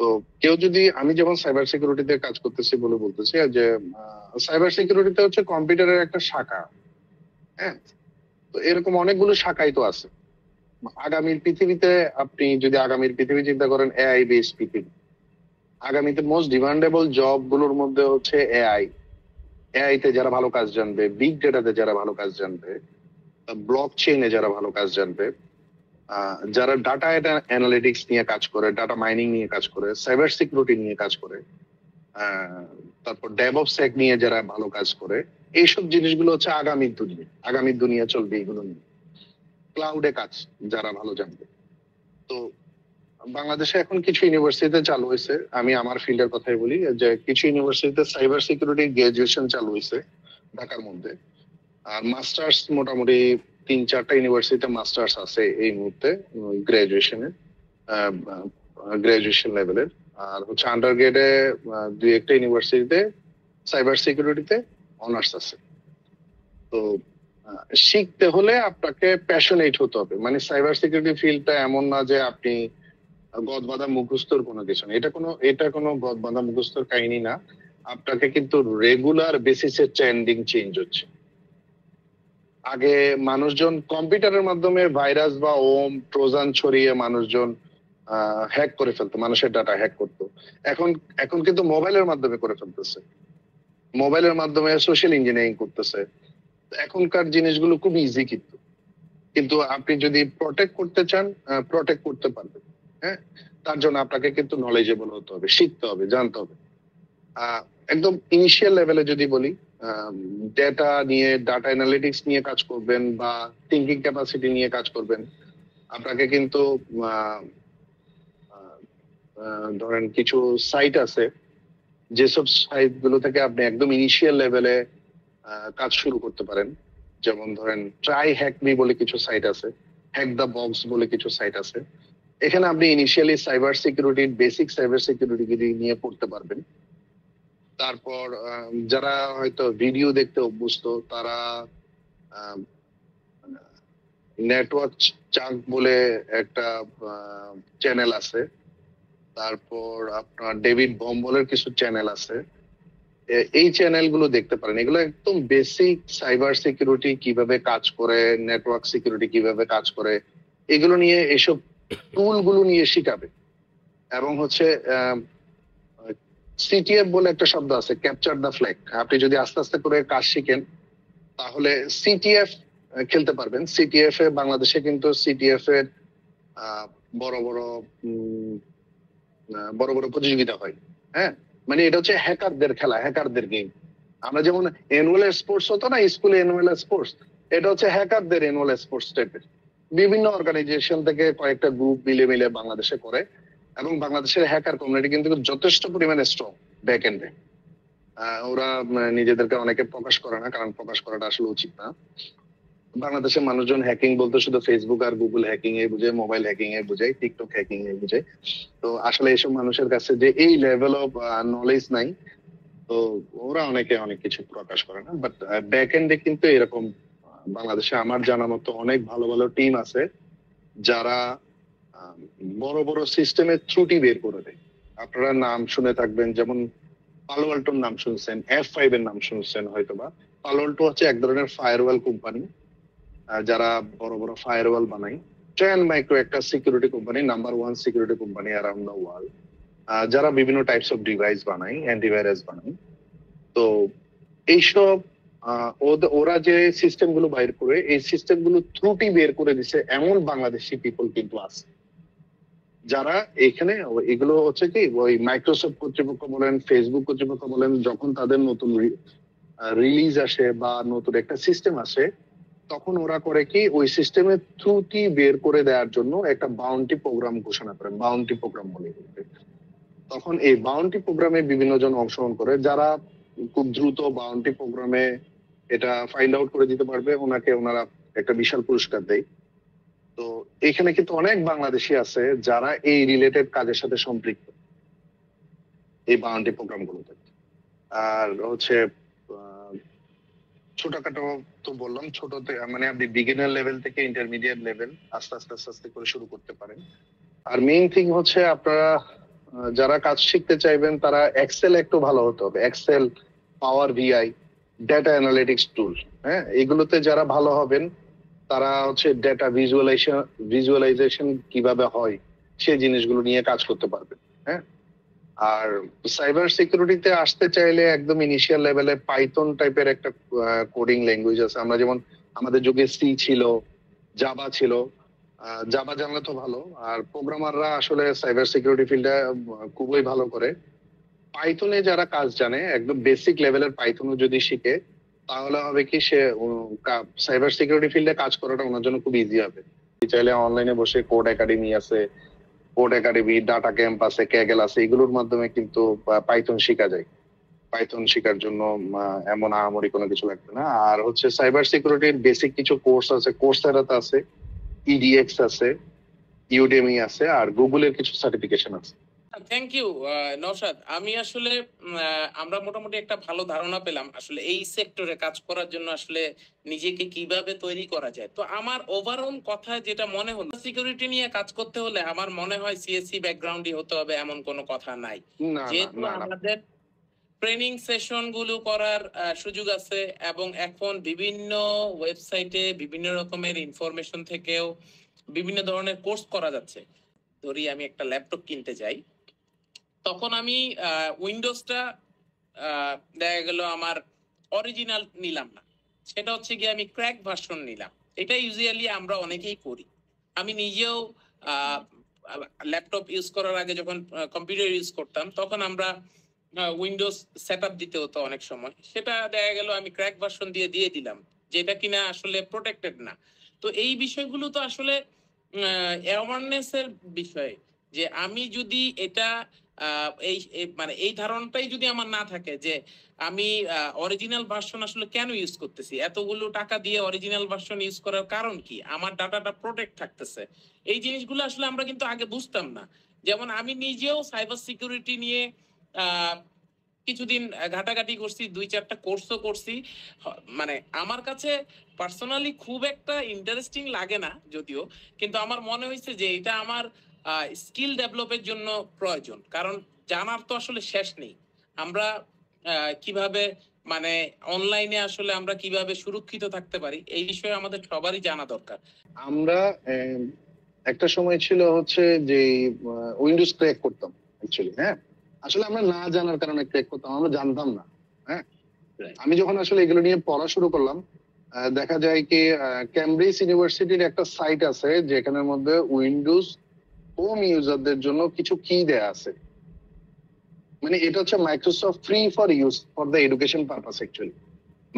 তো কেউ যদি, আমি যেমন সাইবার সিকিউরিটিতে কাজ করতেছি বলে বলতেছি, যে সাইবার সিকিউরিটিতে হচ্ছে কম্পিউটারের একটা শাখা। হ্যাঁ, তো এরকম অনেকগুলো শাখাই তো আছে। আগামীর পৃথিবীতে আপনি যদি আগামীর পৃথিবী চিন্তা করেন, এআই বেস পৃথিবী, আগামীতে মোস্ট ডিমান্ডেবল জব গুলোর মধ্যে হচ্ছে এআই। এআই তে যারা ভালো কাজ জানবে, বিগ ডেটাতে যারা ভালো কাজ জানবে, ব্লক চেইনে যারা ভালো কাজ জানবে, যারা ডাটা অ্যানালিটিক্স নিয়ে কাজ করে, ডাটা মাইনিং নিয়ে কাজ করে, সাইবার সিকিউরিটি নিয়ে কাজ করে, তারপর ডেভঅপসেক নিয়ে যারা ভালো কাজ করে, এইসব জিনিসগুলো হচ্ছে আগামীর দুনিয়া। আগামীর দুনিয়া চলবে এগুলো নিয়ে। ক্লাউডে কাজ যারা ভালো জানবে। তো বাংলাদেশে এখন কিছু ইউনিভার্সিটিতে চালু হয়েছে, আমি আমার ফিল্ডের কথাই বলি, যে কিছু ইউনিভার্সিটিতে সাইবার সিকিউরিটি গ্রাজুয়েশন চালু হয়েছে ঢাকার মধ্যে। আর মাস্টার্স মোটামুটি 3-4টা ইউনিভার্সিটিতে মাস্টার্স আছে এই মুহূর্তে গ্রাজুয়েশনে, গ্রাজুয়েশন লেভেলের। আর হচ্ছে আন্ডার গ্রেডে 2-1টা ইউনিভার্সিটিতে সাইবার সিকিউরিটিতে অনার্স আছে। তো শিখতে হলে আপনাকে প্যাশনেট হতে হবে। মানে সাইবার সিকিউরিটি ফিল্ডটা এমন না যে আপনি গদবাঁধা মুখস্থর কোনো কিছু না, এটা কোনো গদবাঁধা মুখস্থর কাহিনী না। আপনাকে কিন্তু রেগুলার বেসিসে ট্রেন্ডিং চেঞ্জ হচ্ছে। আগে মানুষজন কম্পিউটারের মাধ্যমে ভাইরাস বা ট্রোজান ছড়িয়ে মানুষজন হ্যাক করে ফেলতো, মানুষের ডাটা হ্যাক করতো। এখন কিন্তু মোবাইলের মাধ্যমে করে ফেলতেছে, মোবাইলের মাধ্যমে সোশ্যাল ইঞ্জিনিয়ারিং করতেছে। এখনকার জিনিসগুলো খুব ইজি, কিন্তু আপনি যদি প্রটেক্ট করতে চান, প্রটেক্ট করতে পারবেন। হ্যাঁ, তার জন্য আপনাকে কিন্তু নলেজেবল হতে হবে, শিখতে হবে, জানতে হবে। একদম ইনিশিয়াল লেভেলে যদি বলি, ডেটা নিয়ে, ডাটা অ্যানালিটিক্স নিয়ে কাজ করবেন বা থিঙ্কিং ক্যাপাসিটি নিয়ে কাজ করবেন, আপনাকে কিন্তু ধরেন কিছু সাইট আছে, যেসব সাইট গুলো থেকে আপনি একদম ইনিশিয়াল লেভেলে কাজ শুরু করতে পারেন। যেমন ধরেন ট্রাই হ্যাক মি বলে কিছু সাইট আছে, হ্যাক দ্য বক্স বলে কিছু সাইট আছে। এখানে আপনি ইনিশিয়ালি সাইবার সিকিউরিটির বেসিক সাইবার সিকিউরিটি নিয়ে পড়তে পারবেন। তারপর যারা হয়তো ভিডিও দেখতে অভ্যস্ত, তারা নেটওয়ার্ক চাঙ্ক বলে একটা চ্যানেল আছে, তারপর আপনার ডেভিড বম্বলের কিছু চ্যানেল আছে, এই চ্যানেলগুলো দেখতে পারেন। এগুলো একদম বেসিক সাইবার সিকিউরিটি কিভাবে কাজ করে, নেটওয়ার্ক সিকিউরিটি কিভাবে কাজ করে, এগুলো নিয়ে, এসব টুল গুলো নিয়ে শিখাবে। এবং হচ্ছে সিটিএফ বলে একটা শব্দ আছে, ক্যাপচার দ্য ফ্ল্যাগ। আপনি যদি আস্তে আস্তে করে কাজ শিখেন তাহলে সিটিএফ খেলতে পারবেন। সিটিএফ এ বাংলাদেশে কিন্তু সিটিএফ এর বড় বড় প্রতিযোগিতা হয়। হ্যাঁ, মানে এটা হচ্ছে হ্যাকারদের খেলা, হ্যাকারদের গেম। আমরা যেমন অ্যানুয়াল স্পোর্টস হতো না স্কুলে, অ্যানুয়াল স্পোর্টস, এটা হচ্ছে হ্যাকারদের অ্যানুয়াল স্পোর্টস টাইপের। বিভিন্ন অর্গানাইজেশন থেকে কয়েকটা গ্রুপ মিলে বাংলাদেশে করে, এবং বাংলাদেশের হ্যাকার কমিউনিটি কিন্তু যথেষ্ট পরিমাণে স্ট্রং ব্যাক এন্ডে। ওরা নিজেদেরকে অনেকে প্রকাশ করে না, কারণ প্রকাশ করাটা আসলে উচিত না। বাংলাদেশের মানুষজন হ্যাকিং বলতে শুধু ফেসবুক আর গুগল হ্যাকিং এ বুঝে, মোবাইল হ্যাকিং এ বুঝে, টিকটক হ্যাকিং এ বুঝে। তো আসলে এইসব মানুষের কাছে যে এই লেভেল অফ নলেজ নাই, তো ওরা অনেকে অনেক কিছু প্রকাশ করে না। বাট ব্যাক এন্ডে কিন্তু এরকম বাংলাদেশে আমার জানা মতো অনেক ভালো ভালো টিম আছে, যারা বড় বড় সিস্টেমের ত্রুটি বের করে দেয়। আপনারা নাম শুনে থাকবেন, যেমন পালো আল্টোর নাম শুনছেন, F5 এর নাম শুনছেন হয়তোবা। পালো আল্টো হচ্ছে এক ধরনের ফায়ারওয়াল কোম্পানি, যারা বড় বড় ফায়ারওয়াল বানায়। ট্রেন মাইক্রো একটা security company, number 1 security company around the world, যারা বিভিন্ন টাইপস অফ ডিভাইস বানায়, অ্যান্টিভাইরাস বানায়। তো এইসব ওরা যে সিস্টেম গুলো বাইর করে, এই সিস্টেম গুলো ত্রুটি বের করে দিছে এমন বাংলাদেশি পিপল কিন্তু আছে, যারা এখানে এগুলো হচ্ছে কি, ওই মাইক্রোসফট কর্তৃপক্ষ বলেন, ফেসবুক কর্তৃপক্ষ বলেন, যখন তাদের নতুন রিলিজ আসে বা নতুন একটা সিস্টেম আসে, তখন ওরা করে কি, ওই সিস্টেমের ত্রুটি বের করে দেওয়ার জন্য একটা বাউন্টি প্রোগ্রাম ঘোষণা করে, বাউন্টি প্রোগ্রাম বলে। তখন এই বাউন্টি প্রোগ্রামে বিভিন্ন জন অংশগ্রহণ করে, যারা খুব দ্রুত বাউন্টি প্রোগ্রামে এটা ফাইন্ড আউট করে দিতে পারবে, ওনারা একটা বিশাল পুরস্কার দেয়। তো এখানে কিন্তু অনেক বাংলাদেশি আছে যারা এই রিলেটেড কাজের সাথে সম্পৃক্ত, এই বাউন্টি প্রোগ্রাম গুলোতে। আর হচ্ছে ছোটখাটো তো বললাম, ছোটতে মানে আপনি বিগিনার লেভেল থেকে ইন্টারমিডিয়েট লেভেল আস্তে আস্তে করে শুরু করতে পারেন। আর মেইন থিং হচ্ছে, আপনারা যারা কাজ শিখতে চাইবেন তারা এক্সেল একটু ভালো হতে হবে। এক্সেল, পাওয়ার বিআই, ডেটা অ্যানালিটিক্স টুল, হ্যাঁ, এগুলোতে যারা ভালো হবেন তারা হচ্ছে ডেটা ভিজুয়ালাইজেশন কিভাবে হয় সেই জিনিসগুলো নিয়ে কাজ করতে পারবে। হ্যাঁ, আর সাইবার সিকিউরিটিতে আসতে চাইলে একদম ইনিশিয়াল লেভেলে পাইথন টাইপের একটা কোডিং ল্যাঙ্গুয়েজ আছে। আমরা যেমন আমাদের যুগে সি ছিল, জাভা ছিল। জাভা জানলে তো ভালো, আর প্রোগ্রামাররা আসলে সাইবার সিকিউরিটি ফিল্ডে খুবই ভালো করে। পাইথনে যারা কাজ জানে, একদম বেসিক লেভেলের পাইথনও যদি শিখে, তাহলে হবে কি সে সাইবার সিকিউরিটি ফিল্ডে কাজ করাটা ওনার জন্য খুব ইজি হবে। চাইলে অনলাইনে বসে কোড একাডেমি আছে, কোড একাডেমি, ডাটা ক্যাম্প আছে, ক্যাগেল আছে, এগুলোর মাধ্যমে কিন্তু পাইথন শেখা যায়। পাইথন শেখার জন্য এমন আহামরি কোনো কিছু লাগবে না। আর হচ্ছে সাইবার সিকিউরিটির বেসিক কিছু কোর্স আছে, কোর্সেরাতে আছে, ইডিএক্স আছে, ইউডেমি আছে, আর গুগলের কিছু সার্টিফিকেশন আছে। Thank you Naushad. আমি আসলে আমরা মোটামুটি একটা ভালো ধারণা পেলাম আসলে এই সেক্টরে কাজ করার জন্য আসলে নিজেকে কিভাবে তৈরি করা যায়। তো আমার ওভারঅল কথা যেটা মনে হলো, সিকিউরিটি নিয়ে কাজ করতে হলে আমার মনে হয় সিএসসি ব্যাকগ্রাউন্ডই হতে হবে এমন কোনো কথা নাই। না যেহেতু না না, আমাদের ট্রেনিং সেশন গুলো করার সুযোগ আছে, এবং এখন বিভিন্ন ওয়েবসাইটে বিভিন্ন রকমের ইনফরমেশন থেকেও বিভিন্ন ধরনের কোর্স করা যাচ্ছে। ধরি আমি একটা ল্যাপটপ কিনতে চাই, তখন আমি উইন্ডোজটা দেখা গেল আমার অরিজিনাল নিলাম না, সেটা হচ্ছে গিয়ে আমি ক্র্যাক ভার্সন নিলাম। এটা ইউজুয়ালি আমরা অনেকেই করি। আমি নিজেও ল্যাপটপ ইউজ করার আগে যখন কম্পিউটার ইউজ করতাম, তখন আমরা উইন্ডোজ সেট আপ দিতে হতো অনেক সময়, সেটা দেখা গেল আমি ক্র্যাক ভার্সন দিয়ে দিলাম, যেটা কিনা আসলে প্রোটেক্টেড না। তো এই বিষয়গুলো তো আসলে অ্যাওয়ারনেস এর বিষয়, যে আমি যদি এটা মানে এই ধারণাটাই যদি আমার না থাকে যে আমি অরিজিনাল ভার্সন আসলে কেন ইউজ করতেছি, এতগুলো টাকা দিয়ে অরিজিনাল ভার্সন ইউজ করার কারণ কি, আমার ডাটাটা প্রোটেক্ট থাকতেছে, এই জিনিসগুলো আসলে আমরা কিন্তু আগে বুঝতাম না। যেমন আমি নিজেও সাইবার সিকিউরিটি নিয়ে কিছুদিন ঘাটাঘাটি করছি, 2-4টা কোর্সও করছি। মানে আমার কাছে পার্সোনালি খুব একটা ইন্টারেস্টিং লাগে না যদিও, কিন্তু আমার মনে হয়েছে যে এটা আমার স্কিল ডেভেলপের জন্য প্রয়োজন। কারণ জানার তো আসলে শেষ নেই। আমরা কিভাবে মানে অনলাইনে আসলে আমরা কিভাবে সুরক্ষিত থাকতে পারি, এই বিষয়ে আমাদের সবারই জানা দরকার। আমরা একটা সময় ছিল হচ্ছে যে উইন্ডোজ ক্র্যাক করতাম অ্যাকচুয়ালি। হ্যাঁ, আসলে আমরা না জানার কারণে ক্র্যাক করতাম, আমরা জানতাম না। হ্যাঁ, আমি যখন আসলে এগুলো নিয়ে পড়া শুরু করলাম, দেখা যায় কি ক্যামব্রিজ ইউনিভার্সিটির একটা সাইট আছে যেখানের মধ্যে উইন্ডোজ হোম ইউজারদের জন্য কিছু কি দেয়া আছে। মানে এটা হচ্ছে Microsoft free for use for the education purpose. Actually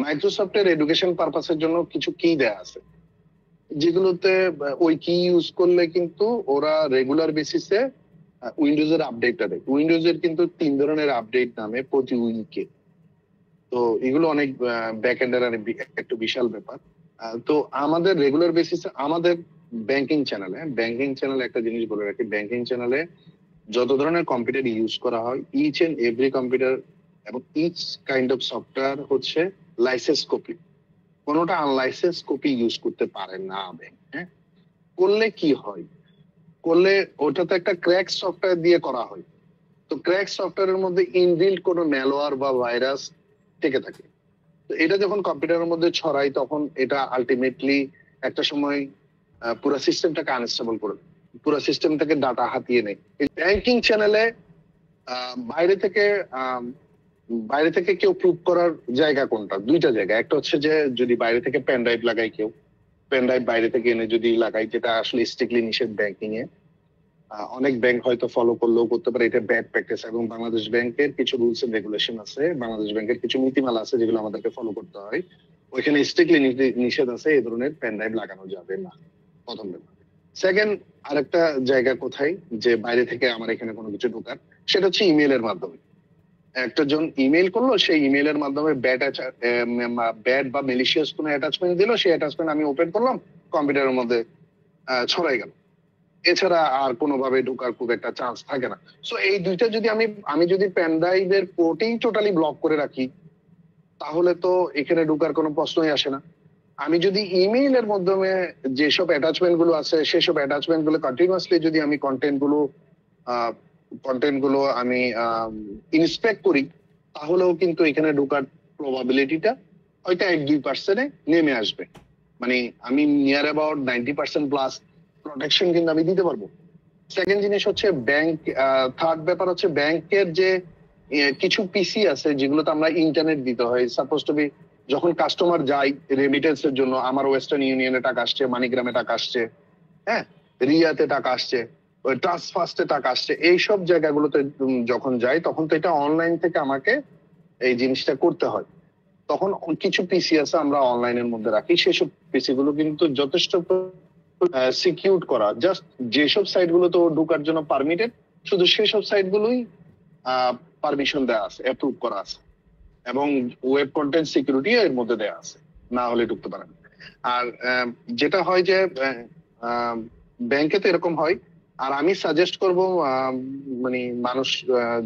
মাইক্রোসফটের এডুকেশন পারপাসের জন্য কিছু কি দেয়া আছে, যেগুলোতে ওই কি ইউজ করলে কিন্তু ওরা রেগুলার বেসিসে উইন্ডোজের আপডেটটা দেয়। উইন্ডোজের কিন্তু 3 ধরনের আপডেট নামে প্রতি উইকে। তো এগুলো অনেক ব্যাক এন্ডের একটু বিশাল ব্যাপার। তো আমাদের রেগুলার বেসিসে আমাদের ব্যাংকিং চ্যানেলে একটা জিনিস বলে রাখি, ব্যাংকিং চ্যানেলে যত ধরনের কম্পিউটার ইউজ করা হয়, ইচ এন্ড এভরি কম্পিউটার এবং ইচ কাইন্ড অফ সফটওয়্যার হচ্ছে লাইসেন্স কপি। কোনোটা আনলাইসেন্স কপি ইউজ করতে পারে না ব্যাংক। হ্যাঁ, করলে কি হয়, করলে ওটা তো একটা ক্র্যাক সফটওয়্যার দিয়ে করা হয়। তো ক্র্যাক সফটওয়্যারের মধ্যে ইনবিল্ট কোনো ম্যালওয়্যার বা ভাইরাস থেকে থাকে। তো এটা যখন কম্পিউটারের মধ্যে ছড়ায়, তখন এটা আলটিমেটলি একটা সময় পুরো সিস্টেমটাকে আনস্টেবল করে দেয়, পুরো সিস্টেমটাকে ডাটা হাতিয়ে নেয়। ব্যাংকিং চ্যানেলে বাইরে থেকে কেউ প্রুভ করার জায়গা কোনটা? 2টা জায়গা। একটা হচ্ছে যে যদি বাইরে থেকে পেন ড্রাইভ লাগাই, কেউ পেন ড্রাইভ বাইরে থেকে এনে যদি লাগাই, যেটা আসলে স্ট্রিক্টলি নিষেধ ব্যাংকিং এ। অনেক ব্যাংক হয়তো ফলো করলেও করতে পারে, এটা ব্যাড প্র্যাকটিস। এবং বাংলাদেশ ব্যাংকের কিছু রুলস এন্ড রেগুলেশন আছে, বাংলাদেশ ব্যাংকের কিছু নীতিমালা আছে যেগুলো আমাদেরকে ফলো করতে হয়। ওইখানে স্ট্রিক্টলি নিষেধ আছে এই ধরনের পেন ড্রাইভ লাগানো যাবে না, প্রথম ব্যাপার। সেকেন্ড, আরেকটা জায়গা কোথায় যে বাইরে থেকে আমার এখানে কোনো কিছু ঢোকার, সেটা হচ্ছে ইমেইলের মাধ্যমে। একটা জন ইমেইল করলো, সেই ইমেইলের মাধ্যমে ব্যাড বা মেলিশিয়াস কোনো অ্যাটাচমেন্ট দিল, সেই অ্যাটাচমেন্ট আমি ওপেন করলাম, কম্পিউটারের মধ্যে ছড়াই গেল। এছাড়া আর কোনোভাবে ঢোকার খুব একটা চান্স থাকে না। সো এই দুইটা যদি আমি যদি পেন ড্রাইভের পোর্টেই টোটালি ব্লক করে রাখি, তাহলে তো এখানে ঢোকার কোনো প্রশ্নই আসে না। আমি যদি ইমেইলের মাধ্যমে যেসব অ্যাটাচমেন্ট গুলো আছে, সেসব অ্যাটাচমেন্ট গুলো কন্টিনিউয়াসলি যদি আমি কন্টেন্ট গুলো আমি ইন্সপেক্ট করি, তাহলেও কিন্তু এখানে ঢোকার প্রবাবিলিটিটা হয়তো 1-2% নেমে আসবে। মানে আমি নিয়ার অ্যাবাউট 90% প্লাস প্রোটেকশন কিন্তু আমি দিতে পারবো। সেকেন্ড জিনিস হচ্ছে ব্যাংক, থার্ড ব্যাপার হচ্ছে ব্যাংকের যে কিছু পিসি আছে যেগুলোতে আমরা ইন্টারনেট দিতে হয়, সাপোজ টু বি যখন কাস্টমার যায় রেমিটেন্স এর জন্য, আমার ওয়েস্টার্ন ইউনিয়নে টাকা আসছে, মানিগ্রামে টাকা আসছে, হ্যাঁ, রিয়াতে টাকা আসছে, ওই ট্রান্সফার্স্টে টাকা আসছে, এইসব জায়গাগুলোতে যখন যাই তখন তো এটা অনলাইন থেকে আমাকে এই জিনিসটা করতে হয়। তখন কিছু পিসি আছে আমরা অনলাইনের মধ্যে রাখি, সেসব পিসি গুলো কিন্তু যথেষ্ট সিকিউর করা। জাস্ট যেসব সাইট গুলো তো ঢোকার জন্য পারমিটেড, শুধু সেসব সাইট গুলোই পারমিশন দেওয়া আছে, অ্যাপ্রুভ করা আছে, এবং ওয়েব কন্টেন্ট সিকিউরিটি এর মধ্যে দেওয়া আছে, না হলে ঢুকতে পারেন। আর যেটা হয় যে ব্যাংকে তো এরকম হয়। আর আমি সাজেস্ট করব মানে মানুষ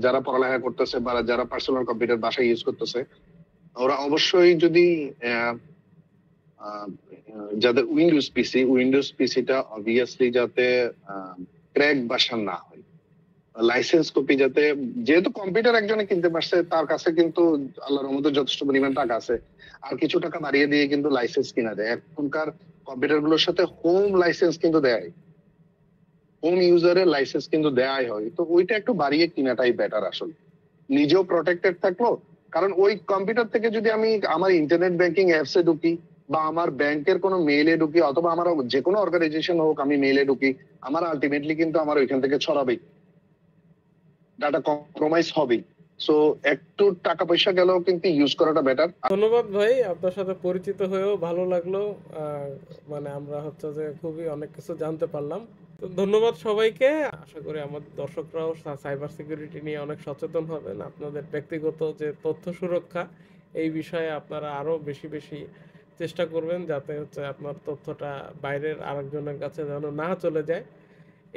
যারা পড়ালেখা করতেছে বা যারা পার্সোনাল কম্পিউটার বাসায় ইউজ করতেছে, ওরা অবশ্যই যদি যাদের উইন্ডোজ পিসিটা অবভিয়াসলি যাতে ক্র্যাক ভার্সন না হয়, লাইসেন্স কপি যাতে, যেহেতু কম্পিউটার একজনে কিনতে পারছে তার কাছে কিন্তু আল্লাহর রহমতে যথেষ্ট পরিমাণ টাকা আছে, আর কিছু টাকা বাড়িয়ে দিয়ে কিন্তু লাইসেন্স কিনা দেয়। এখনকার কম্পিউটার গুলোর সাথে হোম লাইসেন্স কিন্তু দেয়, হোম ইউজারের লাইসেন্স কিন্তু দেয়াই হয়, তো ওইটা একটু বাড়িয়ে কিনাটাই বেটার আসলে, নিজেও প্রোটেক্টেড থাকলো। কারণ ওই কম্পিউটার থেকে যদি আমি আমার ইন্টারনেট ব্যাংকিং অ্যাপসে ঢুকি, বা আমার ব্যাংকের কোনো মেইলে ঢুকি, অথবা আমার যে কোনো অর্গানাইজেশন হোক আমি মেইলে ঢুকি, আমার আলটিমেটলি কিন্তু আমার ওইখান থেকে ছড়াবেই, ডাটা কম্প্রোমাইজ হবেই। সো একটু টাকা পয়সা গেলেও কিন্তু ইউজ করাটা বেটার। ধন্যবাদ ভাই, আপনার সাথে পরিচিত হয়েও ভালো লাগলো। মানে আমরা হচ্ছে যে খুবই অনেক কিছু জানতে পারলাম। তো ধন্যবাদ সবাইকে। আশা করি আমাদের দর্শকরাও সাইবার সিকিউরিটি নিয়ে অনেক সচেতন হবেন। আপনাদের ব্যক্তিগত যে তথ্য সুরক্ষা, এই বিষয়ে আপনারা আরো বেশি বেশি চেষ্টা করবেন যাতে হচ্ছে আপনার তথ্যটা বাইরের আরেকজনের কাছে যেন না চলে যায়।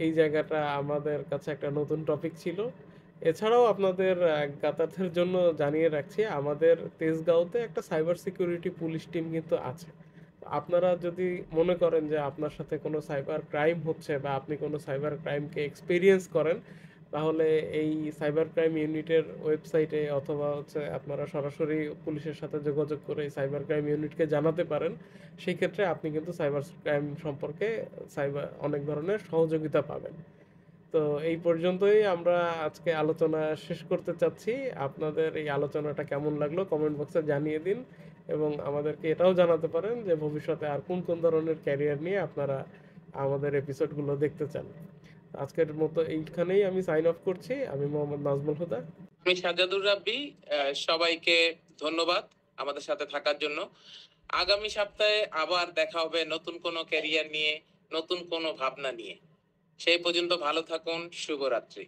এই জায়গাটা আমাদের কাছে একটা নতুন টপিক ছিল। এছাড়াও আপনাদের জ্ঞাতার্থের জন্য জানিয়ে রাখছি, আমাদের তেজগাঁওতে একটা সাইবার সিকিউরিটি পুলিশ টিম কিন্তু আছে। আপনারা যদি মনে করেন যে আপনার সাথে কোনো সাইবার ক্রাইম হচ্ছে বা আপনি কোনো সাইবার ক্রাইমকে এক্সপিরিয়েন্স করেন, তাহলে এই সাইবার ক্রাইম ইউনিটের ওয়েবসাইটে অথবা হচ্ছে আপনারা সরাসরি পুলিশের সাথে যোগাযোগ করে সাইবার ক্রাইম ইউনিটকে জানাতে পারেন। সেই ক্ষেত্রে আপনি কিন্তু সাইবার ক্রাইম সম্পর্কে অনেক ধরনের সহযোগিতা পাবেন। তো এই পর্যন্তই আমরা আজকে আলোচনা শেষ করতে চাচ্ছি। আপনাদের এই আলোচনাটা কেমন লাগলো কমেন্ট বক্সে জানিয়ে দিন, এবং আমাদেরকে এটাও জানাতে পারেন যে ভবিষ্যতে আর কোন কোন ধরনের ক্যারিয়ার নিয়ে আপনারা আমাদের এপিসোডগুলো দেখতে চান। আজকের মতো এইখানেই আমি সাইন অফ করছি। আমি মোহাম্মদ নাজমুল হুদা। আমি সাজ্জাদুর রাব্বি। সবাইকে ধন্যবাদ আমাদের সাথে থাকার জন্য। আগামী সপ্তাহে আবার দেখা হবে নতুন কোনো ক্যারিয়ার নিয়ে, নতুন কোনো ভাবনা নিয়ে। সেই পর্যন্ত ভালো থাকুন। শুভরাত্রি।